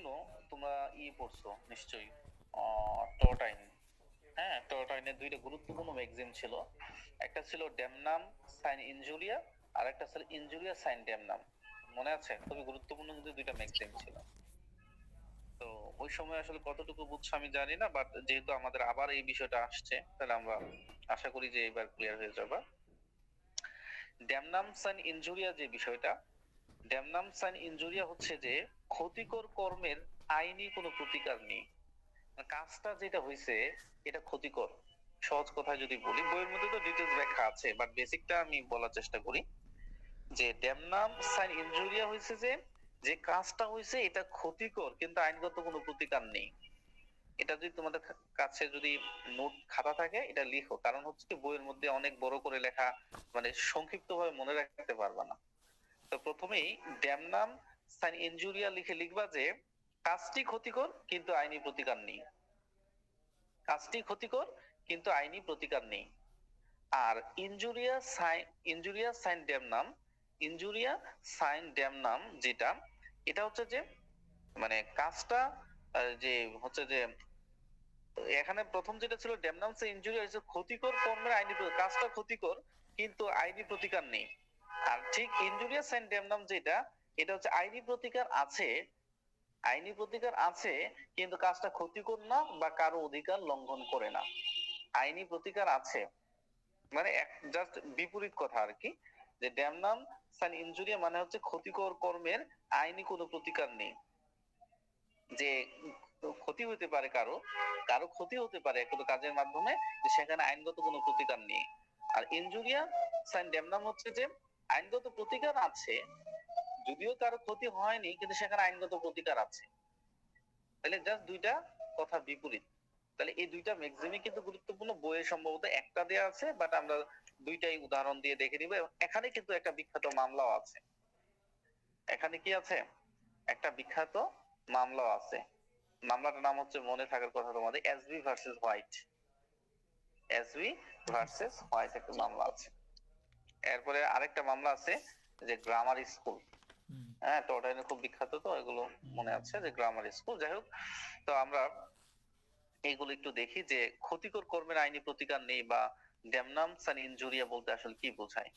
জন্য তোমরা পড়ছো নিশ্চয়ই, টরটাইন। হ্যাঁ, টরটাইনের দুইটা গুরুত্বপূর্ণ ম্যাগাজিন ছিল। একটা ছিল ড্যামনাম সাইন ইনজুরিয়া, আর একটা ছিল ইনজুরিয়া সাইন ড্যামনাম। মনে আছে? খুবই গুরুত্বপূর্ণ কিন্তু দুইটা ম্যাগাজিন ছিল। তো ওই সময় আসলে কতটুকু বুঝছো আমি জানি না, বাট যেহেতু আমাদের আবার এই বিষয়টা আসছে, তাহলে আমরা আশা করি যে এবার ক্লিয়ার হয়ে যাবে। ড্যামনাম সাইন ইনজুরিয়া যে বিষয়টা, ড্যামনাম সাইন ইনজুরিয়া হচ্ছে যে ক্ষতিকর কর্মের আইনি কোনো প্রতিকার নেই। কাজটা যেটা হয়েছে এটা ক্ষতিকর। সহজ কথায় যদি বলি, বইয়ের মধ্যে তো ডিটেলস ব্যাখ্যা আছে, বাট বেসিকটা আমি বলার চেষ্টা করি। যে ড্যামনাম সাইন ইনজুরিয়া হয়েছে যে, যে কাজটা হয়েছে এটা ক্ষতিকর কিন্তু আইনগত কোনো প্রতিকার নেই। এটা যদি তোমাদের কাছে যদি নোট খাতা থাকে এটা লিখো, কারণ হচ্ছে কি বইয়ের মধ্যে অনেক বড় করে লেখা, মানে সংক্ষিপ্ত ভাবে মনে রাখতে পারবা না। তো প্রথমেই ড্যামনাম সাইন ইনজুরিয়া লিখে লিখবা যে কাজটি ক্ষতিকর কিন্তু আইনি প্রতিকার নেই। কাজটি ক্ষতিকর কিন্তু আইনি প্রতিকার নেই। আর ইনজুরিয়া সাইন ড্যামনাম, ইনজুরিয়া সাইন ড্যামনাম যেটা, এটা হচ্ছে যে মানে কাজটা যে হচ্ছে যে এখানে প্রথম যেটা ছিল ড্যামনাম সাইন ইনজুরিয়া হচ্ছে ক্ষতিকর কর্মের আইনি কাজটা ক্ষতিকর কিন্তু আইনি প্রতিকার নেই। আর ঠিক ইনজুরিয়া সাইন ড্যামনাম যেটা, এটা হচ্ছে আইনি প্রতিকার আছে, আইনি প্রতিকার আছে কিন্তু কাজটা ক্ষতিকর না বা কারো অধিকার লঙ্ঘন করে না। আইনি প্রতিকার আছে মানে জাস্ট বিপরীত কথা আর কি। যে ড্যামনাম সান ইনজুরিয়া মানে হচ্ছে ক্ষতিকর কর্মের আইনি কোনো প্রতিকার নেই। যে ক্ষতি হতে পারে কারো, কারো ক্ষতি হতে পারে কোনো কাজের মাধ্যমে, যে সেখানে আইনগত কোনো প্রতিকার নেই। আর ইনজুরিয়া সান ড্যামনাম হচ্ছে যে আইনগত প্রতিকার আছে, যদিও কারো ক্ষতি হয়নি কিন্তু সেখানে আইনগত প্রতিকার আছে। তাহলে জাস্ট দুইটা কথা বিপরীত। তাহলে এই দুইটা ম্যাক্সিমই কিন্তু গুরুত্বপূর্ণ। বইয়ে সম্ভবত একটা দেয়া আছে, বাট আমরা দুইটাই উদাহরণ দিয়ে দেখে নিব। এখানে কিন্তু একটা বিখ্যাত মামলাও আছে। এখানে কি আছে? একটা বিখ্যাত মামলাও আছে। মামলাটার নাম হচ্ছে, মনে থাকার কথা তোমাদের, SB versus white. SB versus white একটা মামলা আছে। এরপরে আরেকটা মামলা আছে যে গ্রামার স্কুল। হ্যাঁ, তো ওটা খুব বিখ্যাত, তো এগুলো মনে আছে যে গ্রামার স্কুল। যাই হোক, তো আমরা এইগুলো একটু দেখি যে ক্ষতিকর কর্মের আইনি প্রতিকার নেই বা ড্যামনাম সান ইনজুরিয়া বলতে আসলে কি বোঝায়।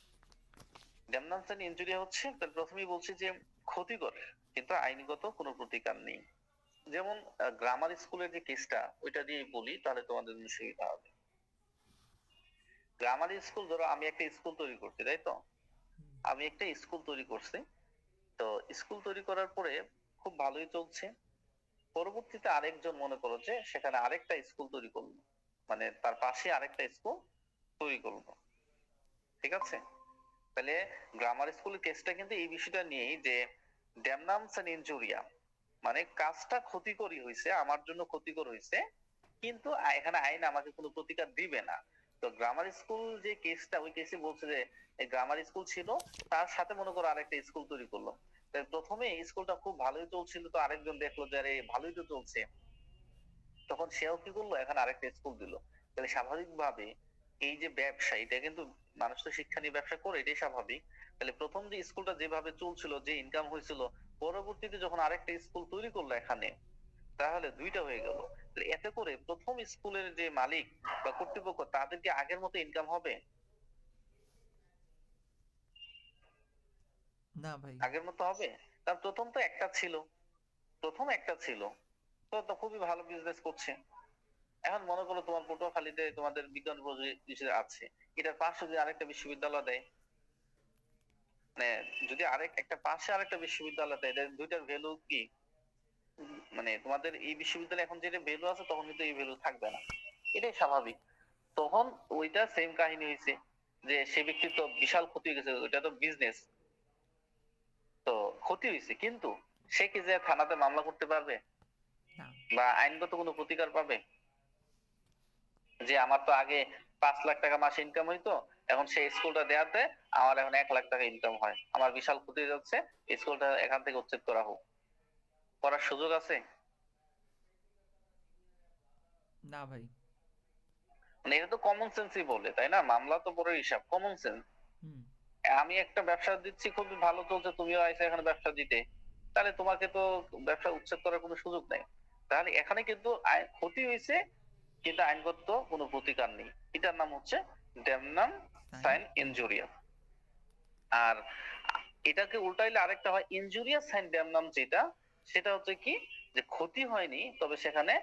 ড্যামনাম সান ইনজুরিয়া হচ্ছে, তার প্রথমেই বলছি যে ক্ষতিকর কিন্তু আইনগত কোনো প্রতিকার নেই। যেমন গ্রামার স্কুলের যে কেসটা, ওইটা দিয়ে বলি তাহলে তোমাদের জন্য সুবিধা হবে। গ্রামার স্কুল, ধরো আমি একটা স্কুল তৈরি করছি, তাই তো? আমি একটা স্কুল তৈরি করছি। তো স্কুল তৈরি করার পরে খুব ভালোই চলছে। পরবর্তীতে আরেকজন মনে করো যে সেখানে আরেকটা স্কুল তৈরি করলো, মানে তার পাশে আরেকটা স্কুল তৈরি করলো। ঠিক আছে? তাহলে গ্রামার স্কুলের কেসটা কিন্তু এই বিষয়টা নিয়েই যে ড্যামনামস এন্ড ইনজুরিয়া, মানে কাজটা ক্ষতিকরই হয়েছে, আমার জন্য ক্ষতিকর হয়েছে, কিন্তু এখানে আইন আমাকে কোনো প্রতিকার দিবে না। তো গ্রামার স্কুল যে কেসটা, ওই কেসে বলছে যে এই গ্রামার স্কুল ছিল, তার সাথে মনে করো আরেকটা স্কুল তৈরি করলো। তাই প্রথমে স্কুলটা খুব ভালোই চলছিল, তো আরেকজন দেখলো যে আরে ভালোই তো চলছে, তখন সেও কি করলো, এখানে আরেকটা স্কুল দিল। তাহলে স্বাভাবিকভাবে এই যে ব্যবসা, এটা কিন্তু মানুষ তো শিক্ষা নিয়ে ব্যবসা করে, এটাই স্বাভাবিক। তাহলে প্রথম যে স্কুলটা যেভাবে চলছিল, যে ইনকাম হয়েছিল, পরবর্তীতে যখন আরেকটা স্কুল তৈরি করলো এখানে, তাহলে দুইটা হয়ে গেল। এতে করে প্রথম স্কুলের যে মালিক বা কর্তৃপক্ষ, তাদের কি আগের মতো ইনকাম হবে? না ভাই। আগের মতো হবে? কারণ প্রথম তো একটা ছিল, প্রথম একটা ছিল, তো তো খুবই ভালো বিজনেস করছে। এখন মনে করো তোমার পটুয়াখালীতে তোমাদের বিজ্ঞান প্রযুক্তি আছে, এটার পাশে যদি আরেকটা বিশ্ববিদ্যালয় দেয়, মানে যদি একটা পাশে আরেকটা বিশ্ববিদ্যালয় দেয়, এদের দুইটার ভ্যালু কি? মানে তোমাদের এই বিশ্ববিদ্যালয়ে এখন যেটা ভ্যালু আছে, তখন কিন্তু এই ভ্যালু থাকবে না। এটাই স্বাভাবিক। তখন ওইটা সেম কাহিনী হয়েছে, যে সে ব্যক্তির তো বিশাল ক্ষতি হয়ে গেছে, ওইটা তো বিজনেস, তো ক্ষতি হয়েছে, কিন্তু সে কি যে থানাতে মামলা করতে পারবে না। বা আইনগত কোনো প্রতিকার পাবে? যে আমার তো আগে 5 লাখ টাকা মাসে ইনকাম হইতো, এখন সেই স্কুলটা দেওয়াতে আমার এখন 1 লাখ টাকা ইনকাম হয়, আমার বিশাল ক্ষতি হয়ে যাচ্ছে, স্কুলটা এখান থেকে উচ্ছেদ করা হোক, করার সুযোগ আছে? না ভাই। মানে এটা তো কমন সেন্সই বলে, তাই না? মামলা তো বড় হিসাব, কমন সেন্স। হুম। আমি একটা ব্যবসা দিচ্ছি, খুবই ভালো চলছে, তুমিও আইসা এখানে ব্যবসা দিতে, তাহলে তোমাকে তো ব্যবসা উচ্ছেদ করার কোনো সুযোগ নেই। তাহলে এখানে কিন্তু ক্ষতি হয়েছে, কিন্তু আইনগত কোনো প্রতিকার নেই। এটার নাম হচ্ছে ডেমনাম সাইন ইনজুরিয়া। আর এটাকে উল্টাইলে আরেকটা হয় ইনজুরিয়া সাইন ডেমনাম, যেটা সেটা হচ্ছে কি, যে ক্ষতি হয়নি তবে সেখানে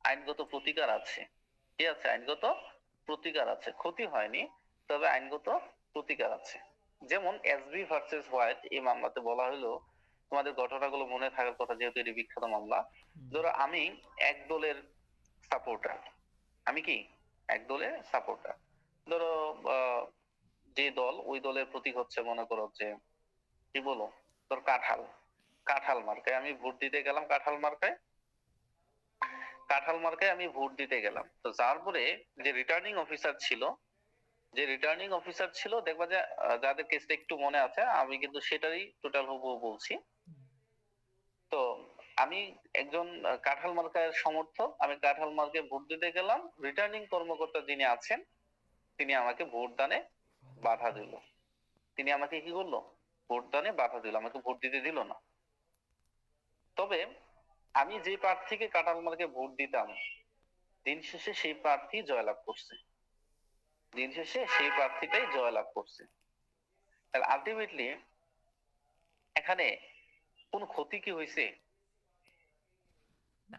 আইনগত প্রতিকার আছে। কি আছে? আইনগত প্রতিকার আছে। ক্ষতি হয়নি তবে আইনগত প্রতিকার আছে। যেমন এসবি ভার্সেস হোয়াইট, এই মামলাতে বলা হলো, তোমাদের ঘটনাগুলো মনে থাকার কথা যেহেতু এটি বিখ্যাত মামলা। ধরো আমি এক দলের সাপোর্টার। আমি কি এক দলের সাপোর্টার। ধরো যে দল, ওই দলের প্রতীক হচ্ছে, মনে করো যে কি বলো, তোর কাঁঠাল, কাঁঠাল মার্কায় আমি ভোট দিতে গেলাম। কাঁঠাল মার্কায় আমি ভোট দিতে গেলাম। তো যার পরে যে রিটার্নিং অফিসার ছিল, দেখবা যে যাদের কেসটা একটু মনে আছে, আমি কিন্তু সেটারই টোটাল হুবহু বলছি। তো আমি একজন কাঁঠাল মার্কার সমর্থক, আমি কাঁঠাল মার্কায় ভোট দিতে গেলাম। রিটার্নিং কর্মকর্তা যিনি আছেন, তিনি আমাকে ভোট দানে বাধা দিল। তিনি আমাকে কি করলো? ভোট দানে বাধা দিল, আমাকে ভোট দিতে দিল না। তবে আমি যে প্রার্থীকে কাঁঠাল মার্কায় ভোট দিতাম, দিন শেষে সেই প্রার্থী জয়লাভ করছে। দিন শেষে সেই প্রার্থীটাই জয়লাভ করছে। তাহলে আলটিমেটলি এখানে কোন ক্ষতি কি হয়েছে? না।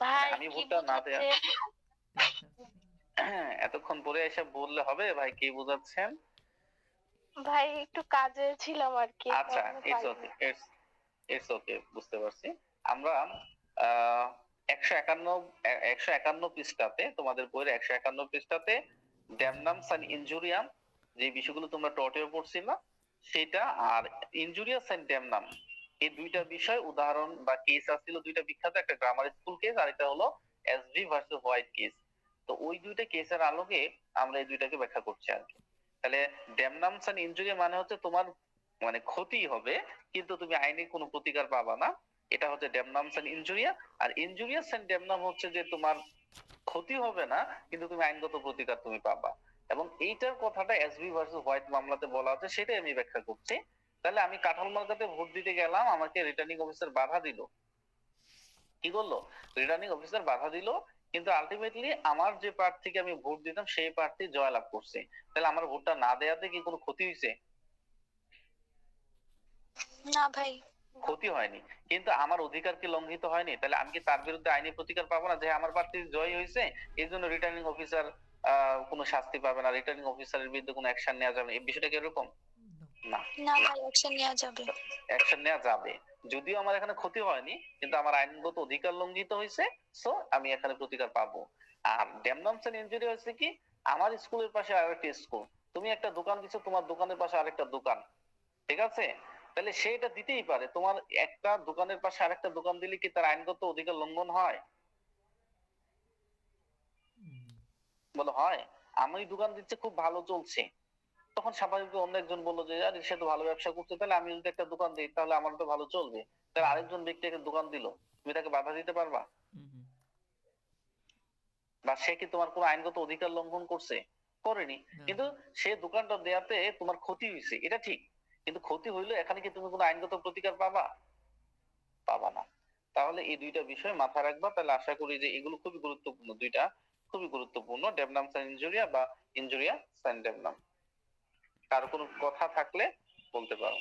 ভাই আমি কি ভোটটা না দেয়া, বোঝাচ্ছে? এতক্ষণ পরে এসে বললে হবে ভাই কি বোঝাচ্ছেন? ভাই একটু কাজে ছিলাম আর কি, আচ্ছা, এখনো ইটস পাইনি। ওকে, ইটস ওকে, বুঝতে পারছি। আমরা 151 151 পৃষ্ঠাতে, তোমাদের বইয়ের 151 পৃষ্ঠাতে ড্যামনামস এন্ড ইনজুরিয়াম, যে বিষয়গুলো তোমরা টটেও পড়ছিল না সেটা, আর ইনজুরিয়াস এন্ড ড্যামনাম, এই দুইটা বিষয় উদাহরণ বা কেস আসছিল, দুইটা বিখ্যাত, একটা গ্রামার স্কুল কেস আর এটা হলো এসভি ভার্সেস হোয়াইট কেস। তো ওই দুইটা কেসের আলোকে আমরা এই দুইটাকে ব্যাখ্যা করছি আর কি। তাহলে ড্যামনামস এন্ড ইনজুরি মানে হচ্ছে তোমার মানে ক্ষতি হবে কিন্তু তুমি আইনি কোনো প্রতিকার পাবা না, এটা হচ্ছে ড্যামনামস এন্ড ইনজুরিয়া। আর ইনজুরিয়াস এন্ড ড্যামনাম হচ্ছে যে তোমার ক্ষতি হবে না কিন্তু তুমি আইনগত প্রতিকার তুমি পাবা। এবং এইটার কথাটা এসবি ভার্সেস হোয়াইট মামলাতে বলা আছে, সেটাই আমি ব্যাখ্যা করছি। তাহলে আমি কাঁঠাল মার্কাতে ভোট দিতে গেলাম, আমাকে রিটার্নিং অফিসার বাধা দিল। কি করলো? রিটার্নিং অফিসার বাধা দিল, কিন্তু আলটিমেটলি আমার যে প্রার্থীকে আমি ভোট দিতাম সেই প্রার্থী জয়লাভ করছে। তাহলে আমার ভোটটা না দেওয়াতে কি কোনো ক্ষতি হয়েছে? না ভাই। ক্ষতি হয়নি, কিন্তু আমার অধিকার কি লঙ্ঘিত হয়নি? তাহলে আমি কি তার বিরুদ্ধে আইনি প্রতিকার পাবো না, যে আমার প্রার্থী জয় হয়েছে এই জন্য রিটার্নিং অফিসার কোনো শাস্তি পাবে না, রিটার্নিং অফিসারের বিরুদ্ধে কোনো অ্যাকশন নেওয়া যাবে না? এই বিষয়টা কি এরকম? না, না ভাই, অ্যাকশন নেওয়া যাবে। অ্যাকশন নেওয়া যাবে। যদিও আমার এখানে ক্ষতি হয়নি কিন্তু আমার আইনগত অধিকার লঙ্ঘিত হয়েছে, সো আমি এখানে প্রতিকার পাবো। আর ড্যামনামস এন্ড ইনজুরি হচ্ছে কি, আমার স্কুলের পাশে আরেকটা স্কুল, তুমি একটা দোকান দিছো, তোমার দোকানের পাশে আরেকটা দোকান, ঠিক আছে? তাহলে সে এটা দিতেই পারে। তোমার একটা দোকানের পাশে আরেকটা দোকান দিলে কি তার আইনগত অধিকার লঙ্ঘন হয়? বলো হয়? আমি দোকান দিচ্ছে, খুব ভালো চলছে, তখন স্বাভাবিক অন্য একজন বললো যে আরে সে তো ভালো ব্যবসা করছে, তাহলে আমি যদি একটা দোকান দিই তাহলে আমার তো ভালো চলবে। তাহলে আরেকজন ব্যক্তি একটা দোকান দিল, তুমি তাকে বাধা দিতে পারবা? বা সে কি তোমার কোনো আইনগত অধিকার লঙ্ঘন করছে? করেনি। কিন্তু সে দোকানটা দেয়াতে তোমার ক্ষতি হয়েছে, এটা ঠিক, কিন্তু ক্ষতি হইলে এখানে কি তুমি কোনো আইনগত প্রতিকার পাবা? পাবা না। তাহলে এই দুইটা বিষয় মাথায় রাখবা। তাহলে আশা করি যে এগুলো খুবই গুরুত্বপূর্ণ, দুইটা খুবই গুরুত্বপূর্ণ, ডেমনাম সাইন ইনজুরিয়া বা ইনজুরিয়া সাইন ডেমনাম। কার কোনো কথা থাকলে বলতে পারো।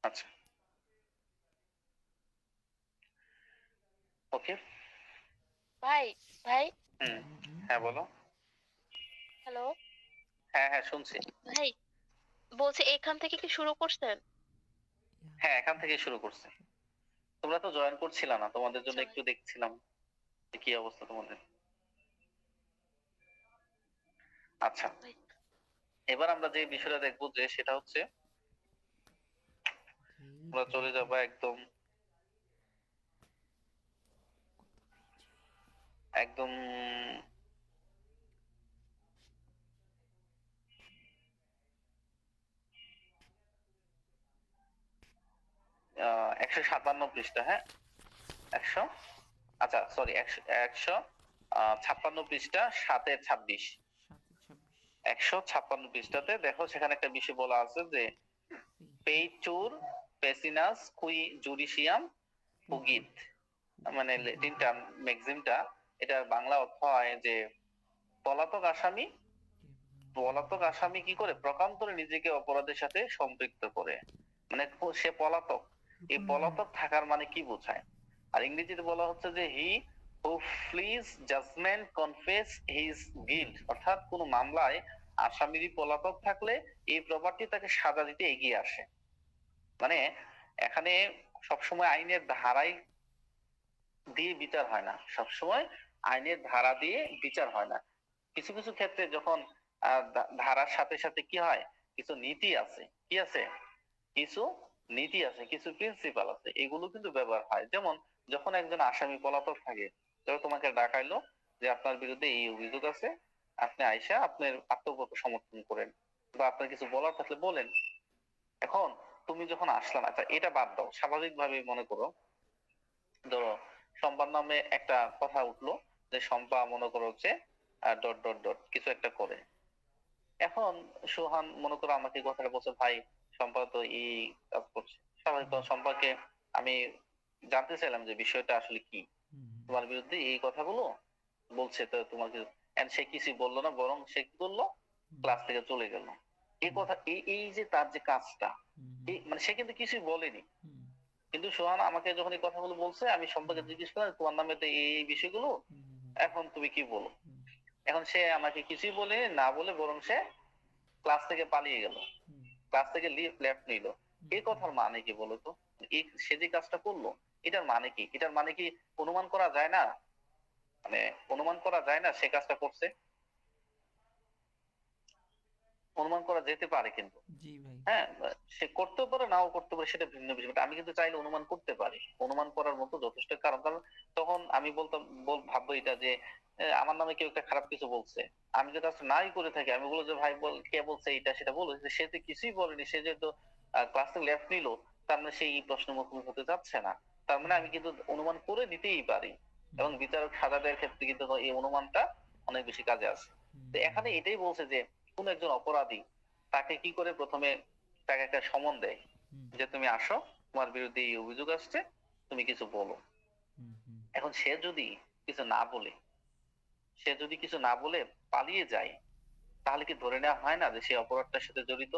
আচ্ছা, ওকে। ভাই, ভাই, হুম, হ্যাঁ বলো। হ্যালো। হ্যাঁ হ্যাঁ, শুনছি। ভাই বলছি, এখান থেকে কি শুরু করছেন? হ্যাঁ, এখান থেকে শুরু করছে। তোমরা তো জয়েন করছিলা না, তোমাদের জন্য আচ্ছা ভাই। একটু দেখছিলাম যে কি অবস্থা তোমাদের। আচ্ছা, ভাই, এবার আমরা যে বিষয়টা দেখবো যে সেটা হচ্ছে, আমরা চলে যাবো একদম একদম 157 পৃষ্ঠা, হ্যাঁ 100, আচ্ছা সরি 156 পৃষ্ঠা 7-26, 156 পৃষ্ঠাতে দেখো, সেখানে একটা বিষয় বলা আছে যে পেইচুর পেসিনাস কুই জুডিশিয়াম ফুগিত, মানে ল্যাটিন টার্ম ম্যাক্সিমটা, এটার বাংলা অর্থ হয় যে পলাতক আসামি কি করে প্রকান্তরে নিজেকে অপরাধের সাথে সম্পৃক্ত করে, মানে সে পলাতক। এই পলাতক থাকার মানে কি বোঝায়? আর ইংরেজিতে বলা হচ্ছে যে হি হু ফ্লিজ জাজমেন্ট কনফেস হিজ গিল্ট, অর্থাৎ কোন মামলায় আসামির পলাতক থাকলে এই প্রপার্টি তাকে সাজা দিতে এগিয়ে আসে। মানে এখানে সবসময় আইনের ধারায় দিয়ে বিচার হয় না, সবসময় আইনের ধারা দিয়ে বিচার হয় না। কিছু কিছু ক্ষেত্রে যখন ধারার সাথে সাথে কি হয়, কিছু নীতি আছে, কি আছে, কিছু নীতি আছে, কিছু প্রিন্সিপাল আছে, এগুলো কিন্তু ব্যবহার হয়। যেমন যখন একজন আসামি পলাতক থাকে, তবে তোমাকে ডাকাইলো যে আপনার বিরুদ্ধে এই অভিযোগ আছে, আপনি আইসা আপনার আত্মপক্ষ সমর্থন করেন বা আপনার কিছু বলার থাকলে বলেন। এখন তুমি যখন আসলা না, এটা বাদ দাও, স্বাভাবিকভাবে মনে করো, ধরো সম্পার নামে একটা কথা উঠলো যে সম্পা মনে করো হচ্ছে ডট ডট ডট কিছু একটা করে। এখন সোহান মনে করো আমাকে কথাটা বলছে, ভাই সম্পা তো এই কাজ করছে। স্বাভাবিক সম্পাকে আমি জানতে চাইলাম যে বিষয়টা আসলে কি, তোমার বিরুদ্ধে এই কথাগুলো বলছে, তো তোমাকে, সে কিছুই বললো না, বরং সে কি করলো, ক্লাস থেকে চলে গেল। এই কথা, এই যে তার যে কাজটা, মানে সে কিন্তু কিছুই বলেনি, কিন্তু সোহান আমাকে যখন এই কথাগুলো বলছে, আমি সম্পর্কে জিজ্ঞেস করলাম তোমার নামে তো এই বিষয়গুলো, এখন তুমি কি বলো। এখন সে আমাকে কিছুই বলে না বলে বরং সে ক্লাস থেকে পালিয়ে গেল, ক্লাস থেকে লেফট নিল। এই কথার মানে কি বলতো? এই সে যে কাজটা করলো, এটার মানে কি? এটার মানে কি অনুমান করা যায় না? মানে অনুমান করা যায় না সে কাজটা করছে? অনুমান করা যেতে পারে কিন্তু। জি ভাই। হ্যাঁ, সে করতেও পারে নাও করতে পারে, সেটা ভিন্ন বিষয়। But আমি কিন্তু চাইলে অনুমান করতে পারি, অনুমান করার মতো যথেষ্ট কারণ। কারণ তখন আমি বলতাম, ভাববো এটা যে আমার নামে কেউ একটা খারাপ কিছু বলছে, আমি যদি কাজটা নাই করে থাকি, আমি বলবো যে ভাই বল, কে বলছে এটা, সেটা বলো। সে তো কিছুই বলেনি, সে যেহেতু ক্লাস থেকে লেফট নিল, তার মানে সেই প্রশ্ন মুখোমুখি হতে যাচ্ছে না, তার মানে আমি কিন্তু অনুমান করে নিতেই পারি। এবং বিচারক সাজা দেওয়ার ক্ষেত্রে কিন্তু এই অনুমানটা অনেক বেশি কাজে আসে। তো এখানে এটাই বলছে যে কোন একজন অপরাধী, তাকে কি করে প্রথমে তাকে একটা সমন দেয় যে তুমি আসো, তোমার বিরুদ্ধে এই অভিযোগ আসছে, তুমি কিছু বলো। এখন সে যদি কিছু না বলে, সে যদি কিছু না বলে পালিয়ে যায়, তাহলে কি ধরে নেওয়া হয় না যে সে অপরাধটার সাথে জড়িত?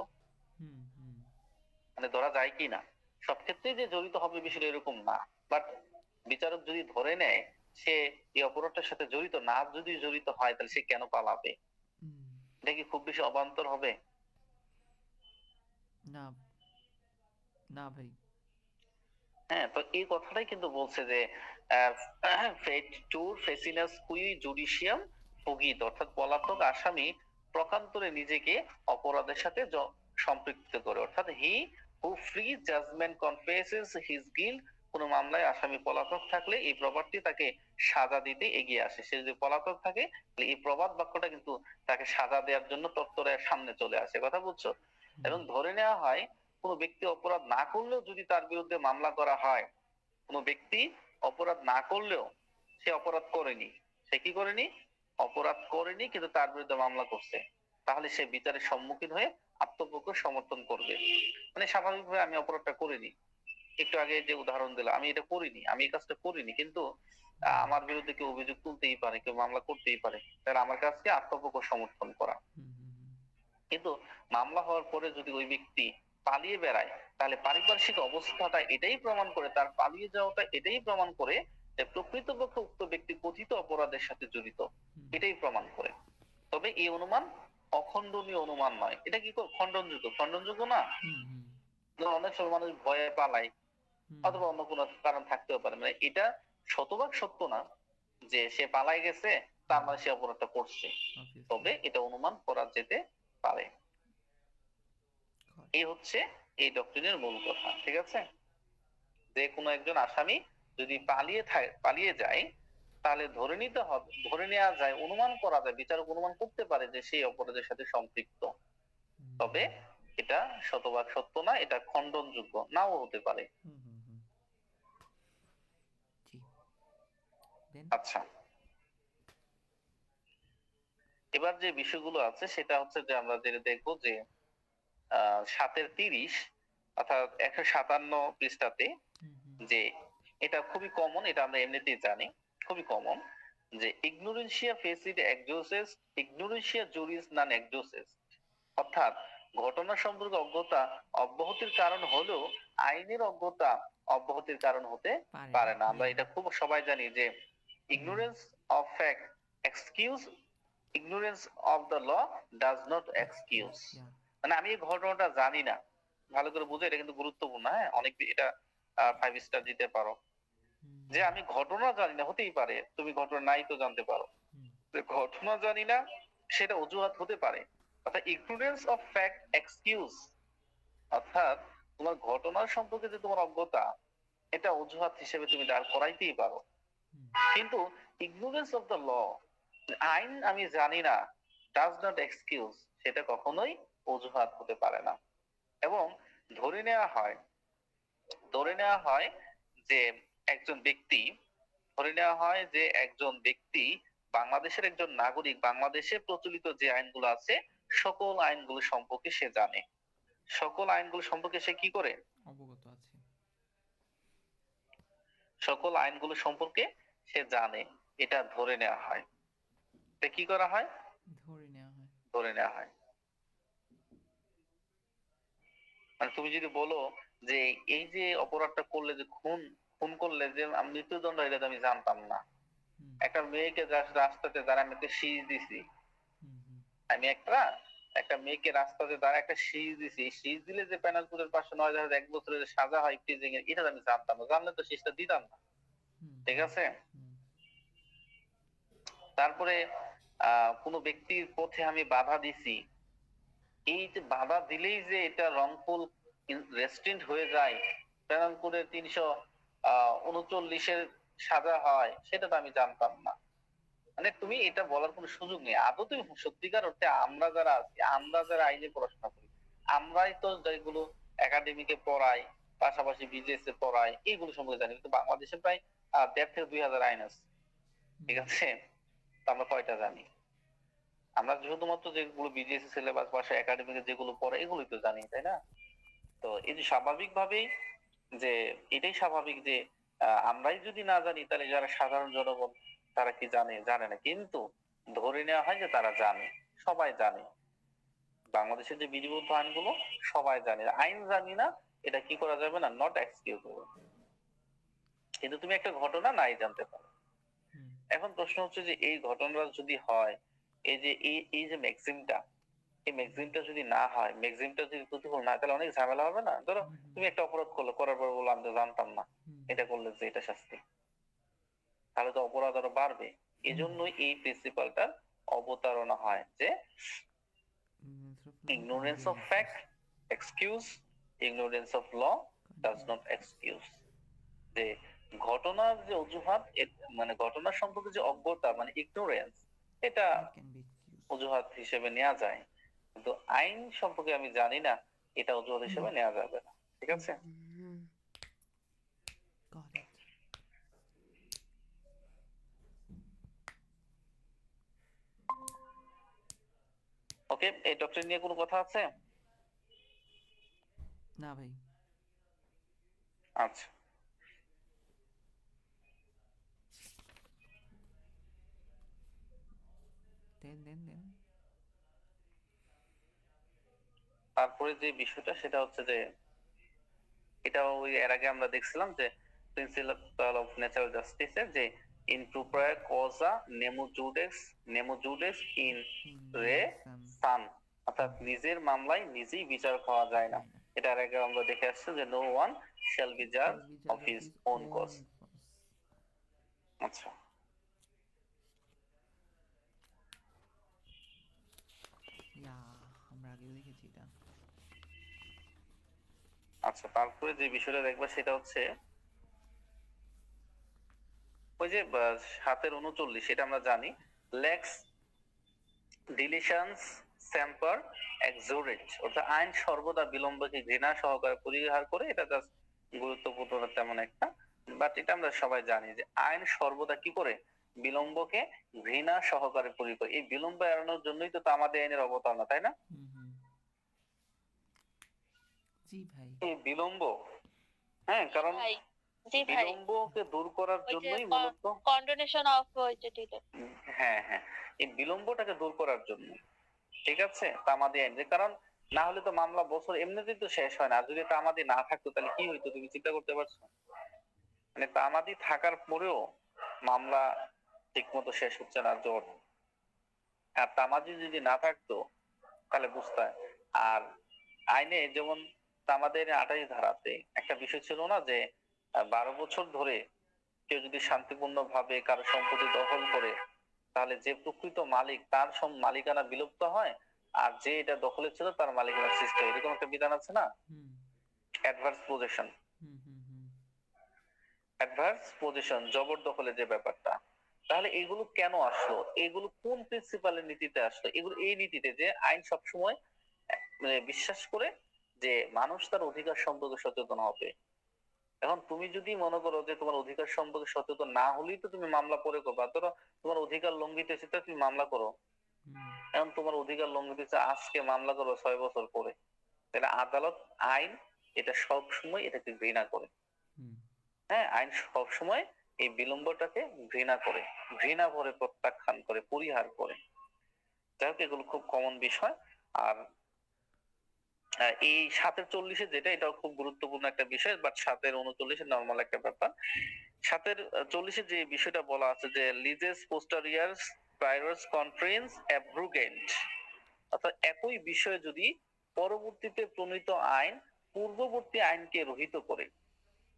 মানে ধরা যায় কি না? সব ক্ষেত্রেই যে জড়িত হবে বিষয়টা এরকম না, বাট বিচারক যদি ধরে নেয় সে এই অপরাধটার সাথে জড়িত না, যদি জড়িত হয় তাহলে সে কেন পালাবে? এটা কি খুব বেশি অবান্তর হবে? না, না ভাই। হ্যাঁ, তো এই কথাটাই কিন্তু বলছে যে ফেটুর ফেসিনাস কুই জুডিশিয়াম ফুগিত, অর্থাৎ পলাতক আসামি প্রকান্তরে নিজেকে অপরাধের সাথে সম্পৃক্ত করে, অর্থাৎ হি হু ফ্রি জাজমেন্ট কনফেসেস হিজ গিল্ট। কোন মামলায় আসামি পলাতক থাকলে এই প্রবাদটি তাকে সাজা দিতে এগিয়ে আসে। সে যদি পলাতক থাকে তাহলে এই প্রবাদ বাক্যটা কিন্তু তাকে সাজা দেওয়ার জন্য তত্পরে সামনে চলে আসে, কথা বুঝছো? এবং ধরে নেওয়া হয় কোন ব্যক্তি অপরাধ না করলেও যদি তার বিরুদ্ধে মামলা করা হয়, কোন ব্যক্তি অপরাধ না করলেও, সে অপরাধ করেনি, সে কি করেনি, অপরাধ করেনি কিন্তু তার বিরুদ্ধে মামলা করছে, তাহলে সে বিচারের সম্মুখীন হয়ে আত্মপক্ষ সমর্থন করবে। মানে স্বাভাবিকভাবে আমি অপরাধটা করিনি, একটু আগে যে উদাহরণ দিলাম, আমি এটা করিনি, আমি এই কাজটা করিনি, কিন্তু আমার বিরুদ্ধে কেউ অভিযোগ তুলতেই পারে, কেউ মামলা করতেই পারে, তাহলে আমার কাজকে আত্মপক্ষ সমর্থন করা। কিন্তু মামলা হওয়ার পরে যদি ওই ব্যক্তি পালিয়ে বেড়ায়, তাহলে পারিপার্শ্বিক অবস্থাটা এটাই প্রমাণ করে, তার পালিয়ে যাওয়াটা এটাই প্রমাণ করে যে প্রকৃতপক্ষে উক্ত ব্যক্তি কথিত অপরাধের সাথে জড়িত, এটাই প্রমাণ করে। তবে এই অনুমান অখণ্ডনীয় অনুমান নয়, এটা কি খণ্ডনযোগ্য? খণ্ডনযোগ্য না। অনেক সময় মানুষ ভয়ে পালায়, অথবা অন্য কোনো কারণ থাকতেও পারে, মানে এটা শতভাগ সত্য না যে সে পালাই গেছে তার মানে সে অপরাধটা করছে, তবে এটা অনুমান করা যেতে পারে। এই হচ্ছে এই ডক্ট্রিনের মূল কথা, ঠিক আছে? যে কোনো একজন আসামি যদি পালিয়ে যায়, তাহলে ধরে নিতে হবে, ধরে নেওয়া যায়, অনুমান করা যায়, বিচারক অনুমান করতে পারে যে সেই অপরাধের সাথে সম্পৃক্ত। তবে এটা শতভাগ সত্য না, এটা খণ্ডনযোগ্য নাও হতে পারে। আচ্ছা, এবার যে বিষয়গুলো আছে সেটা হচ্ছে যে আমরা যেটা দেখবো যে 7-30 অর্থাৎ 157 পৃষ্ঠাতে হুম হুম যে এটা খুবই কমন, এটা আমরা এমনিতেই জানি, খুবই কমন যে ইগনোরেন্সিয়া ফেসিড এক্সোসেস, ইগনোরেন্সিয়া জুরিস নন এক্সোসেস, অর্থাৎ ঘটনা সম্পর্কে অজ্ঞতা অব্যাহতির কারণ হলেও আইনের অজ্ঞতা অব্যাহতির কারণ হতে পারে না। আমরা এটা খুব সবাই জানি যে ignorance of fact excuse, ignorance of the law does not excuse. মানে আমি এই ঘটনাটা জানি না, ভালো করে বুঝে, এটা কিন্তু গুরুত্বপূর্ণ। হ্যাঁ, অনেক এটা 5 স্টার দিতে পারো যে আমি ঘটনা জানি না, হতেই পারে তুমি ঘটনা নাই তো জানতে পারো, যে ঘটনা জানি না সেটা অজুহাত হতে পারে। অর্থাৎ ইগনোরেন্স অফ ফ্যাক্ট এক্সকিউজ, অর্থাৎ তোমার ঘটনার সম্পর্কে যে তোমার অজ্ঞতা এটা অজুহাত হিসেবে তুমি দাঁড় করাইতেই পারো। কিন্তু ইগনোরেন্স অফ দ্য ল, আইন আমি জানি না, ডাজ নট এক্সকিউজ, সেটা কখনোই অজুহাত হতে পারে না। এবং ধরে নেওয়া হয়, ধরে নেওয়া হয় যে একজন ব্যক্তি, ধরে নেওয়া হয় যে একজন ব্যক্তি বাংলাদেশের একজন নাগরিক, বাংলাদেশে প্রচলিত যে আইনগুলো আছে সকল আইনগুলো সম্পর্কে সে জানে, সকল আইনগুলো সম্পর্কে সে কি করে, অবগত আছে। সকল আইনগুলো সম্পর্কে সে জানে, এটা ধরে নেওয়া হয়। এটা কি করা হয়, ধরে নেওয়া হয়। ধরে নেওয়া হয়। মানে তুমি যদি বলো যে এই যে অপরাধটা করলে, যে খুন খুন করলে যে মৃত্যুদণ্ড, এটা তো আমি জানতাম না। হুম একটা মেয়েকে জাস্ট রাস্তাতে দাঁড়া আমি একটা শীষ দিছি, হুম হুম আমি একটা মেয়েকে রাস্তাতে দাঁড়া একটা শীষ দিছি, এই শীষ দিলে যে পেনাল কোডের 509 1 বছরের সাজা হয় প্রিজিং এর, এটা তো আমি জানতাম না, জানলে তো শীষটা দিতাম না। হুম ঠিক আছে। হুম তারপরে কোনো ব্যক্তির পথে আমি বাধা দিছি, এই যে বাধা দিলেই যে এটা রংপুল রেস্ট্রিন্ট হয়ে যায়, পেনাল কোডের 339-এর সাজা হয়, সেটা তো আমি জানতাম না। মানে তুমি এটা বলার কোনো সুযোগ নেই। আদৌ তুমি সত্যিকার অর্থে আমরা যারা আছি, আমরা যারা আইনে পড়াশোনা করি, আমরাই তো যেগুলো একাডেমিকে পড়াই, পাশাপাশি বিজেএস এ পড়াই, এইগুলো সম্পর্কে জানি। কিন্তু বাংলাদেশে প্রায় 1,500-2,000 আইন আছে। ঠিক আছে, তো আমরা কয়টা জানি? আমরা শুধুমাত্র যেগুলো বিজেএস সিলেবাস বা একাডেমিকে যেগুলো পড়ে এগুলোই তো জানি, তাই না? তো এই যে স্বাভাবিকভাবেই যে এটাই স্বাভাবিক যে আমরাই যদি না জানি তাহলে যারা সাধারণ জনগণ তারা কি জানে, জানে না। কিন্তু ধরে নেওয়া হয় যে তারা জানে, সবাই জানে। বাংলাদেশের যে বিধিবদ্ধ আইনগুলো সবাই জানে, আইন জানি না এটা কি করা যাবে না, নট এক্সকিউজেবল। কিন্তু তুমি একটা ঘটনা নাই জানতে পারো। হুম এখন প্রশ্ন হচ্ছে যে এই ঘটনাটা যদি হয়, এই যে এই যে ম্যাক্সিমটা, এই ম্যাক্সিমটা যদি না হয়, ম্যাক্সিমটা যদি প্রতিফল না হয়, তাহলে অনেক ঝামেলা হবে না? ধরো তুমি একটা অপরাধ করলে, করার পর বললাম আমি তো জানতাম না এটা করলে যে এটা শাস্তি, তাহলে তো অপরাধ আরো বাড়বে। এজন্যই এই প্রিন্সিপালটার অবতারণা হয় যে ignorance of fact excuse, ignorance of law does not excuse। যে ঘটনার যে অজুহাত, মানে ঘটনার সম্পর্কে যে অজ্ঞতা মানে ইগনোরেন্স, এটা অজুহাত হিসেবে নেওয়া যায়, কিন্তু আইন সম্পর্কে আমি জানি না, এটা অজুহাত হিসেবে নেওয়া যাবে না। ঠিক আছে। Got it. ওকে, এই ডক্টর নিয়ে কোনো কথা আছে? না ভাই। আচ্ছা, দেন তারপরে যে বিষয়টা সেটা হচ্ছে যে এটা ওই এর আগে আমরা দেখছিলাম যে প্রিন্সিপাল অফ ন্যাচারাল জাস্টিসের যে ইন প্রোপ্রিয়া কজা নেমো জুডেক্স ইন রে সান, অর্থাৎ নিজের মামলায় নিজেই বিচার পাওয়া যায় না। এটা এর আগে আমরা দেখে আসছি যে নো ওয়ান শ্যাল বি জাজ অফ হিজ ওন কজ। আচ্ছা, আমরা আগে দেখেছি এটা। আচ্ছা, তারপরে যে বিষয়টা দেখবা সেটা হচ্ছে ওই যে 7-39, সেটা আমরা জানি লেক্স ডিলিশনস সেম্পার এক্সোরেট, অর্থাৎ আইন সর্বদা বিলম্বকে ঘৃণা সহকারে পরিহার করে। এটা জাস্ট গুরুত্বপূর্ণ তেমন একটা, বাট এটা আমরা সবাই জানি যে আইন সর্বদা কি করে, বিলম্বকে ঘৃণা সহকারে পরিকর। এই বিলম্ব এড়ানোর জন্যই তো তামাদি আইনের অবতারণা, তাই না? হুম হুম। জি ভাই। এই বিলম্ব, হ্যাঁ, কারণ ভাই জি ভাই বিলম্বকে দূর করার ওই যে জন্যই মূলত, কন্ডোনেশন অফ হয়েছে দিলে হ্যাঁ হ্যাঁ, এই বিলম্বটাকে দূর করার জন্য, ঠিক আছে, তামাদি আইন। যে কারণ না হলে তো মামলা বছর এমনিতেই তো শেষ হয় না। আর যদি তামাদি না থাকতো তাহলে কি হইতো, তুমি চিন্তা করতে পারছো? মানে তামাদি থাকার পরেও মামলা ঠিক মতো শেষ হচ্ছে না, জোর। আর তামাদি যদি না থাকতো তাহলে বুঝতে হয়। আর আইনে যেমন আমাদের 28 ধারাতে একটা বিষয় ছিল না যে 12 বছর ধরে কেউ যদি শান্তিপূর্ণ ভাবে কারো সম্পত্তি দখল করে, তাহলে যে প্রকৃত মালিক তার মালিকানা বিলুপ্ত হয়, আর যে এটা দখলে ছিল তার মালিকানা সৃষ্টি হয়। এরকম একটা বিধান আছে না, হুম অ্যাডভার্স পজেশন। হুম হুম হুম। অ্যাডভার্স পজেশন, জবরদখলের যে ব্যাপারটা, তাহলে এগুলো কেন আসলো? এগুলো কোন প্রিন্সিপালের নীতিতে আসলো? এগুলো এই নীতিতে যে আইন সবসময় মানে বিশ্বাস করে যে মানুষ তার অধিকার সম্পর্কে সচেতন হবে। এখন তুমি যদি মনে করো যে তোমার অধিকার সম্পর্কে সচেতন না হলেই তো তুমি মামলা করে করবা, ধরো তোমার অধিকার লঙ্ঘিত হয়েছে তো তুমি মামলা করো। হুম এখন তোমার অধিকার লঙ্ঘিত হয়েছে আজকে, মামলা করো 6 বছর পরে। তাহলে আদালত, আইন এটা সব সময় এটাকে ঘৃণা করে। হুম। হ্যাঁ, আইন সব সময় এই বিলম্বটাকে ঘৃণা করে, ঘৃণা ভরে প্রত্যাখ্যান করে, পরিহার করে। যাই হোক, এগুলো খুব কমন বিষয়। আর এই 7-40 যেটা, এটাও খুব গুরুত্বপূর্ণ একটা বিষয়, বাট 7-39 নর্মাল একটা ব্যাপার। 7-40 যে বিষয়টা বলা আছে যে লিজেস পোস্টারিয়ার্স প্রায়রস কনফারেন্স অ্যাব্রুগেন্ট, অর্থাৎ একই বিষয়ে যদি পরবর্তীতে প্রণীত আইন পূর্ববর্তী আইনকে রহিত করে,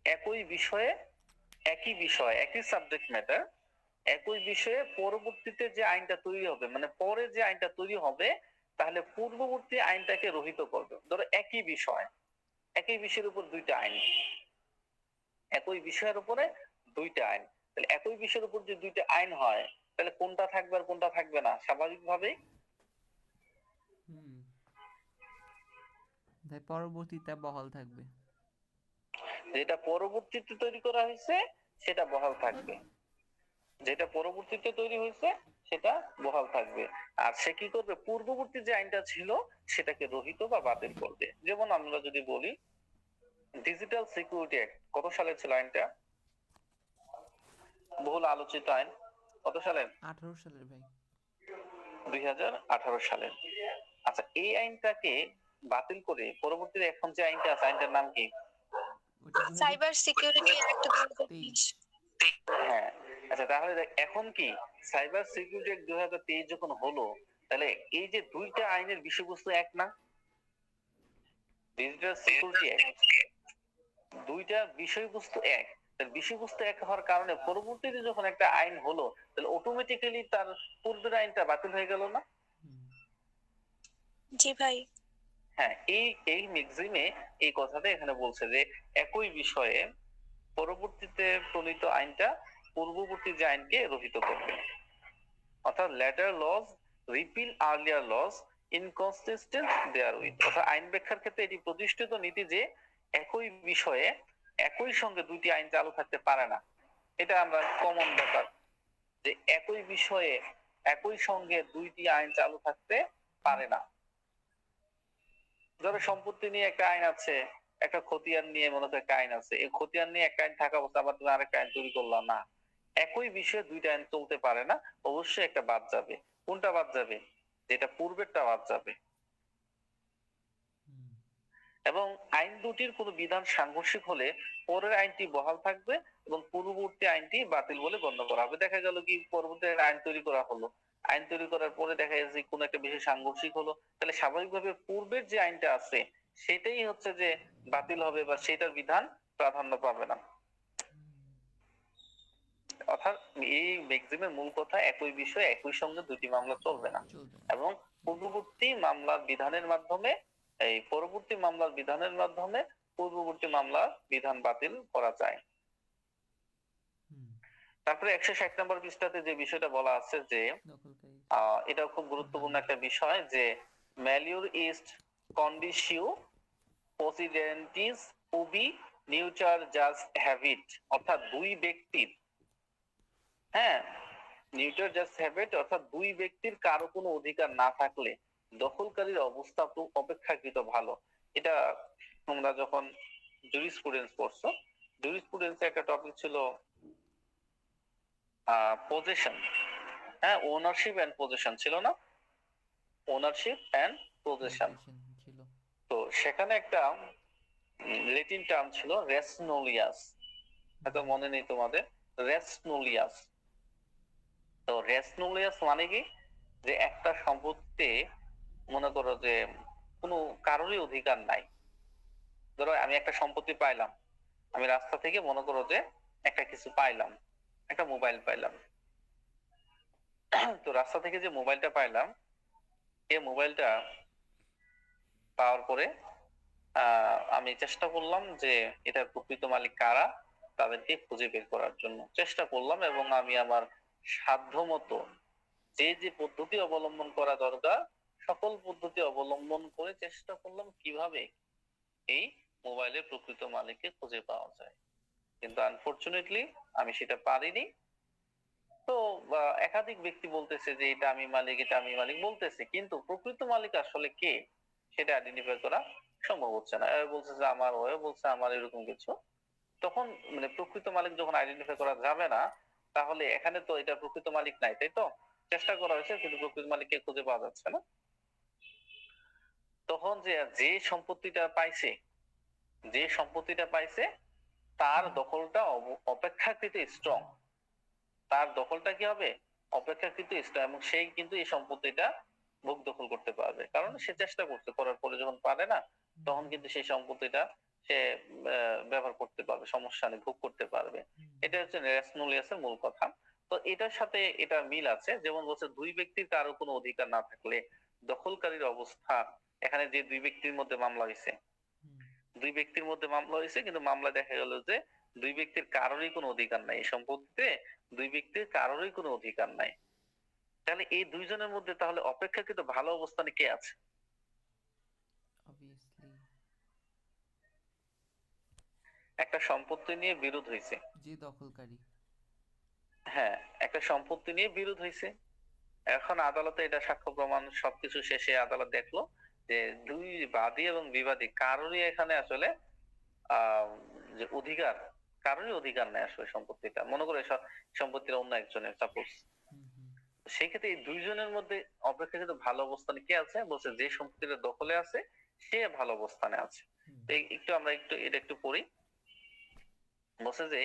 একই বিষয়ে, একই বিষয়, একই সাবজেক্ট ম্যাটার, একই বিষয়ে পরবর্তীতে যে আইনটা তৈরি হবে, মানে পরে যে আইনটা তৈরি হবে, তাহলে পূর্ববর্তী আইনটাকে রহিত করবে। ধরো একই বিষয়, একই বিষয়ের উপর দুইটা আইন, একই বিষয়ের উপরে দুইটা আইন, তাহলে একই বিষয়ের উপর যে দুইটা আইন হয়, তাহলে কোনটা থাকবে আর কোনটা থাকবে না, স্বাভাবিকভাবে হুম। তাই পরবর্তীতে বহাল থাকবে। যেটা পরবর্তীতে তৈরি করা হয়েছে সেটা বহাল থাকবে, যেটা পরবর্তীতে তৈরি হয়েছে সেটা বহাল থাকবে। আর সে কি করবে, পূর্ববর্তী যে আইনটা ছিল সেটাকে রহিত বা বাতিল করবে। যেমন আমরা যদি বলি ডিজিটাল সিকিউরিটি অ্যাক্ট, কত সালে ছিল আইনটা? বহুল আলোচিত আইন, কত সালের? 18 সালের ভাই। 2018 সালের। আচ্ছা, এই আইনটাকে বাতিল করে পরবর্তীতে এখন যে আইনটা আছে, আইনটার নাম কি? ওটা সাইবার সিকিউরিটি অ্যাক্ট 2023। 2023। হ্যাঁ। আচ্ছা, তাহলে এখন কি সাইবার সিকিউরিটি অ্যাক্ট 2023 যখন হলো, তাহলে এই যে দুইটা আইনের বিষয়বস্তু এক না? ডিজিটাল সিকিউরিটি অ্যাক্ট, দুইটা বিষয়বস্তু এক। তার বিষয়বস্তু এক হওয়ার কারণে পরবর্তীতে যখন একটা আইন হলো, তাহলে অটোমেটিক্যালি তার পূর্বের আইনটা বাতিল হয়ে গেল না? জি ভাই। হ্যাঁ, এই এই ম্যাক্সিমে এই কথাটা এখানে বলছে যে একই বিষয়ে পরবর্তীতে প্রণীত আইনটা পূর্ববর্তী যে আইনকে রহিত করবে। অর্থাৎ later laws repeal earlier laws inconsistent therewith. অর্থাৎ আইন ব্যাখ্যার ক্ষেত্রে এটি প্রতিষ্ঠিত নীতি যে একই বিষয়ে একই সঙ্গে দুইটি আইন চালু থাকতে পারে না। এটা আমরা কমন ব্যাপার যে একই বিষয়ে একই সঙ্গে দুইটি আইন চালু থাকতে পারে না। ধরো সম্পত্তি নিয়ে একটা আইন আছে, একটা খতিয়ান নিয়ে মনে করো একটা আইন আছে, এই খতিয়ান নিয়ে একটা আইন থাকা অবস্থা আবার তুমি আরেকটা আইন তৈরি করলা না, একই বিষয়ে দুইটা আইন চলতে পারে না। অবশ্যই একটা বাদ যাবে। কোনটা বাদ যাবে? যেটা পূর্বেরটা বাদ যাবে। এবং আইন দুটির কোনো বিধান সাংঘর্ষিক হলে পরের আইনটি বহাল থাকবে এবং পূর্ববর্তী আইনটি বাতিল বলে গণ্য করা হবে। দেখা গেল কি পরবর্তী আইন তৈরি করা হলো, আইন তৈরি করার পরে দেখা যাচ্ছে কোনো একটা বিষয় সাংঘর্ষিক হলো, তাহলে স্বাভাবিকভাবে পূর্বের যে আইনটা আছে সেটাই হচ্ছে যে বাতিল হবে বা সেটার বিধান প্রাধান্য পাবে না। অর্থাৎ এই ম্যাক্সিমের মূল কথা, একই বিষয়ে একই সঙ্গে দুটি মামলা চলবে না চলবে না। এবং পূর্ববর্তী মামলার বিধানের মাধ্যমে, এই পরবর্তী মামলার বিধানের মাধ্যমে পূর্ববর্তী মামলার বিধান বাতিল করা যায়। তারপরে 160 নম্বর পৃষ্ঠাতে যে বিষয়টা বলা আছে যে দখলকারী। এটা খুব গুরুত্বপূর্ণ একটা বিষয় যে ম্যালিউর ইস্ট কন্ডিশিও পসিডেন্টিস উবি নিউচার জাস্ট হ্যাভিট, অর্থাৎ দুই ব্যক্তির, হ্যাঁ, নিউটন জাস্ট হ্যাবিট, অর্থাৎ দুই ব্যক্তির কারো কোনো অধিকার না থাকলে দখলকারীর অবস্থা অপেক্ষাকৃত ভালো। এটা তোমরা যখন জুরিসপ্রুডেন্স পড়ছো, জুরিসপ্রুডেন্সে একটা টপিক ছিল পজেশন, হ্যাঁ, ওনারশিপ এন্ড পজেশন ছিল না? Ownership and possession. Possession ছিল। তো সেখানে একটা ল্যাটিন টার্ম ছিল রেসনোলিয়াস, হয়তো মনে নেই তোমাদের, রেসনোলিয়াস। তো রেসনোলিয়াস মানে কি, যে একটা সম্পত্তিতে মনে করো যে কোনো কারোরই অধিকার নাই। ধরো আমি একটা সম্পত্তি পাইলাম, আমি রাস্তা থেকে মনে করো যে একটা কিছু পাইলাম, একটা মোবাইল পাইলাম। তো রাস্তা থেকে যে মোবাইলটা পাইলাম, এই মোবাইলটা পাওয়ার পরে আমি চেষ্টা করলাম যে এটার প্রকৃত মালিক কারা, তাদেরকে খুঁজে বের করার জন্য চেষ্টা করলাম, এবং আমি আমার সাধ্যমতো যে যে পদ্ধতি অবলম্বন করা দরকার সকল পদ্ধতি অবলম্বন করে চেষ্টা করলাম কিভাবে এই মোবাইলের প্রকৃত মালিককে খুঁজে পাওয়া যায়। কিন্তু আনফরচুনেটলি আমি সেটা পারিনি। তো একাধিক ব্যক্তি বলতেছে যে এটা আমি মালিক, এটা আমি মালিক বলতেছে, কিন্তু প্রকৃত মালিক আসলে কে সেটা আইডেন্টিফাই করা সম্ভব হচ্ছে না। এ বলছে যে আমার, ও বলছে আমার, এরকম কিছু। তখন মানে প্রকৃত মালিক যখন আইডেন্টিফাই করা যাবে না, তাহলে এখানে তো এটা প্রকৃত মালিক নাই, তাই তো? চেষ্টা করা হয়েছে কিন্তু প্রকৃত মালিককে খুঁজে পাওয়া যাচ্ছে না। তখন যে যে সম্পত্তিটা পাইছে, যে সম্পত্তিটা পাইছে তার দখলটা অপেক্ষাকৃত স্ট্রং, তার দখলটা কি হবে অপেক্ষাকৃত স্ট্রং, এবং সেই কিন্তু এই সম্পত্তিটা ভোগ দখল করতে পারবে, কারণ সে চেষ্টা করছে, করার পরে যখন পারে না, তখন কিন্তু সেই সম্পত্তিটা সে ব্যবহার করতে পারবে, সমস্যা নেই, ভোগ করতে পারবে। এটা হচ্ছে রেসনোলিয়াসের মূল কথা। তো এটার সাথে এটা মিল আছে, যেমন বলছে দুই ব্যক্তির কারো কোনো অধিকার না থাকলে দখলকারীর অবস্থা। এখানে যে দুই ব্যক্তির মধ্যে মামলা হয়েছে, দুই ব্যক্তির মধ্যে মামলা হয়েছে, কিন্তু মামলা দেখা গেল যে দুই ব্যক্তির কারোরই কোনো অধিকার নাই এই সম্পত্তিতে, দুই ব্যক্তির কারোরই কোনো অধিকার নাই। তাহলে এই দুইজনের মধ্যে তাহলে অপেক্ষাকৃত ভালো অবস্থানে কে আছে? Obviously একটা সম্পত্তি নিয়ে বিরোধ হয়েছে, যে দখলকারী। হ্যাঁ, একটা সম্পত্তি নিয়ে বিরোধ হয়েছে। এখন আদালতে এটা সাক্ষ্য প্রমাণ সবকিছু শেষে আদালত দেখলো যে দুই বাদী এবং বিবাদী কারোরই এখানে আসলে আহ যে অধিকার, কারোরই অধিকার নেই আসলে সম্পত্তিটা, মনে করে সম্পত্তির অন্য একজনের, সাপোজ। সেক্ষেত্রে এই দুইজনের মধ্যে অপেক্ষাকৃত ভালো অবস্থানে কে আছে? বলছে যে সম্পত্তিটা দখলে আছে সে ভালো অবস্থানে আছে। একটু আমরা এটা একটু পড়ি। বলছে যে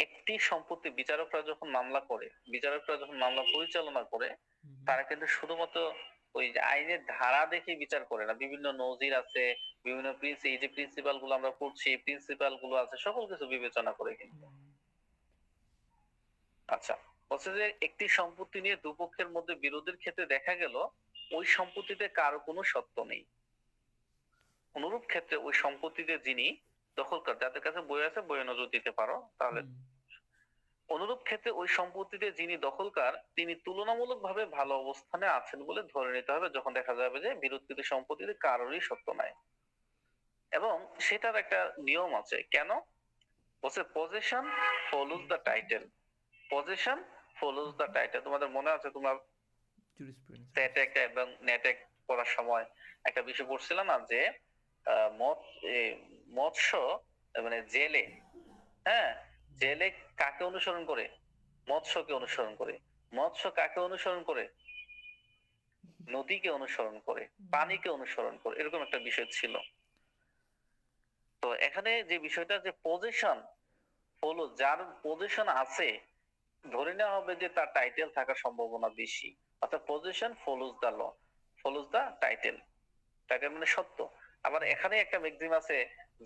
একটি সম্পত্তি বিচারকরা যখন মামলা করে, বিচারকরা যখন মামলা পরিচালনা করে, তারা কিন্তু শুধুমাত্র ওই যে আইনের ধারা দেখে বিচার করে না, বিভিন্ন নজির আছে, বিভিন্ন এই যে প্রিন্সিপাল গুলো আমরা পড়ছি, প্রিন্সিপাল গুলো আছে, সকল কিছু বিবেচনা করে কিন্তু। আচ্ছা, বলছে যে একটি সম্পত্তি নিয়ে দুপক্ষের মধ্যে বিরোধের ক্ষেত্রে দেখা গেল ওই সম্পত্তিতে কারো কোনো সত্ত্ব নেই। অনুরূপ ক্ষেত্রে ওই সম্পত্তিতে যিনি দখলকার, যাদের কাছে বই আছে বইয়ে নজর দিতে পারো তাহলে। অনুরূপ ক্ষেত্রে ওই সম্পত্তিতে যিনি দখলকার তিনি তুলনামূলকভাবে ভালো অবস্থানে আছেন বলে ধরে নিতে হবে যখন দেখা যাবে যে বিরোধকৃত সম্পত্তিতে কারোরই সত্ত্ব নাই। এবং সেটার একটা নিয়ম আছে, কেন? বলছে possession follows the title, possession follows the title. তোমাদের মনে আছে তোমরা সেটে একটা এবং নেটে পড়ার সময় একটা বিষয় পড়ছিলাম না, যে মৎস্য মানে জেলে, হ্যাঁ, জেলে কাকে অনুসরণ করে? মৎস্যকে অনুসরণ করে। মৎস্য কাকে অনুসরণ করে? নদীকে অনুসরণ করে, পানিকে অনুসরণ করে, এরকম একটা বিষয় ছিল। তো এখানে যে বিষয়টা যে পজিশন ফলো, যার পজিশন আছে ধরে নেওয়া হবে যে তার টাইটেল থাকার সম্ভাবনা বেশি, অর্থাৎ position follows the law, follows the title, title মানে সত্য। আবার এখানে একটা ম্যাক্সিম আছে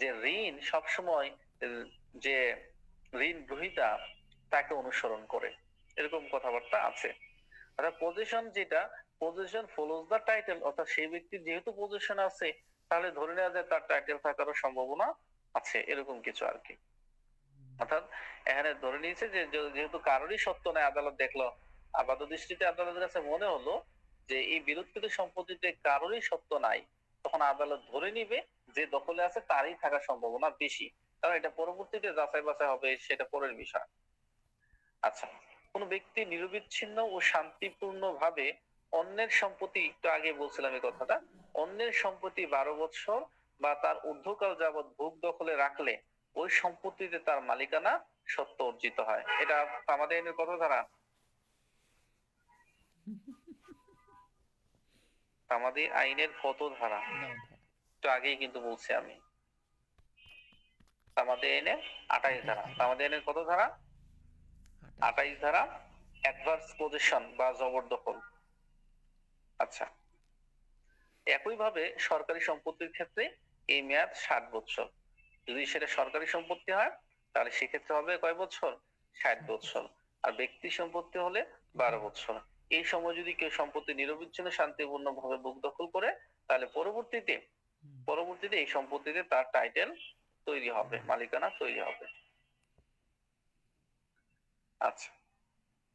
যে ঋণ সবসময় যে ঋণ গ্রহীতা তাকে অনুসরণ করে, এরকম কথাবার্তা আছে। অর্থাৎ পজিশন যেটা, পজিশন ফলোজ দ্য টাইটেল, অর্থাৎ সেই ব্যক্তি যেহেতু পজিশন আছে তাহলে ধরে নেওয়া যায় তার টাইটেল থাকারও সম্ভাবনা আছে, এরকম কিছু আর কি। অর্থাৎ এখানে ধরে নিয়েছে যে যেহেতু কারোরই সত্য নাই, আদালত দেখলো, আপাত দৃষ্টিতে আদালতের কাছে মনে হলো যে এই বিরোধকৃত সম্পত্তিতে কারোরই সত্য নাই, তখন আদালত ধরে নিবে যে দখলে আছে তারই থাকার সম্ভাবনা বেশি, কারণ এটা পরবর্তীতে যাচাই বাছাই হবে সেটা পরের বিষয়। আচ্ছা, কোন ব্যক্তি নিরবিচ্ছিন্ন ও শান্তিপূর্ণ ভাবে অন্যের সম্পত্তি, একটু আগে বলছিলাম এই কথাটা, অন্যের সম্পত্তি 12 বছর বা তার ঊর্ধ্বকাল যাবৎ ভোগ দখলে রাখলে ওই সম্পত্তিতে তার মালিকানা সত্ত্ব অর্জিত হয়। এটা আমাদের আইনের কত ধারা? আমাদের আইনের কত ধারা? 9 ধারা। একটু আগেই কিন্তু বলছি আমি। আমাদের আইনের 28 ধারা। 28 ধারা। আমাদের আইনের কত ধারা? 28 28 ধারা, অ্যাডভার্স পজিশন বা জবরদখল। আচ্ছা, একইভাবে সরকারি সম্পত্তির ক্ষেত্রে এই মেয়াদ 60 বছর। যদি সেটা সরকারি সম্পত্তি হয় তাহলে সেক্ষেত্রে হবে কয় বছর? 60 বছর। আর ব্যক্তি সম্পত্তি হলে 12 বছর। এই সময় যদি কেউ সম্পত্তি নিরবিচ্ছিন্ন শান্তিপূর্ণ ভাবে ভোগ দখল করে তাহলে পরবর্তীতে এই সম্পত্তিতে তার টাইটেল তৈরি হবে, মালিকানা তৈরি হবে। আচ্ছা,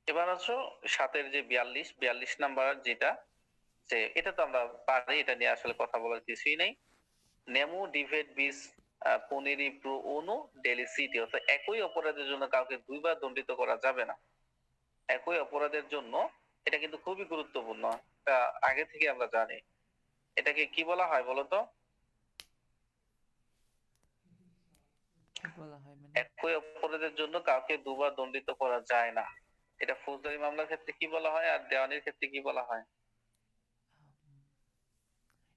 এবার আসো 7-এর যে 42 নাম্বার, যেটা যে এটা তো আমরা পারি, এটা নিয়ে আসলে কথা বলার কিছুই নেই। নেমো ডিভেট বিস পনেরি প্রো ওনো ডেলিসিটি, অর্থাৎ একই অপরাধের জন্য কাউকে দুইবার দণ্ডিত করা যাবে না। একই অপরাধের জন্য, এটা কিন্তু খুবই গুরুত্বপূর্ণ, এটা আগে থেকে আমরা জানি। এটাকে কি বলা হয় বলতো? কি বলা হয় মানে? একই অপরাধের জন্য কাউকে দুবার দণ্ডিত করা যায় না। এটা ফৌজদারি মামলার ক্ষেত্রে কি বলা হয় আর দেওয়ানির ক্ষেত্রে কি বলা হয়?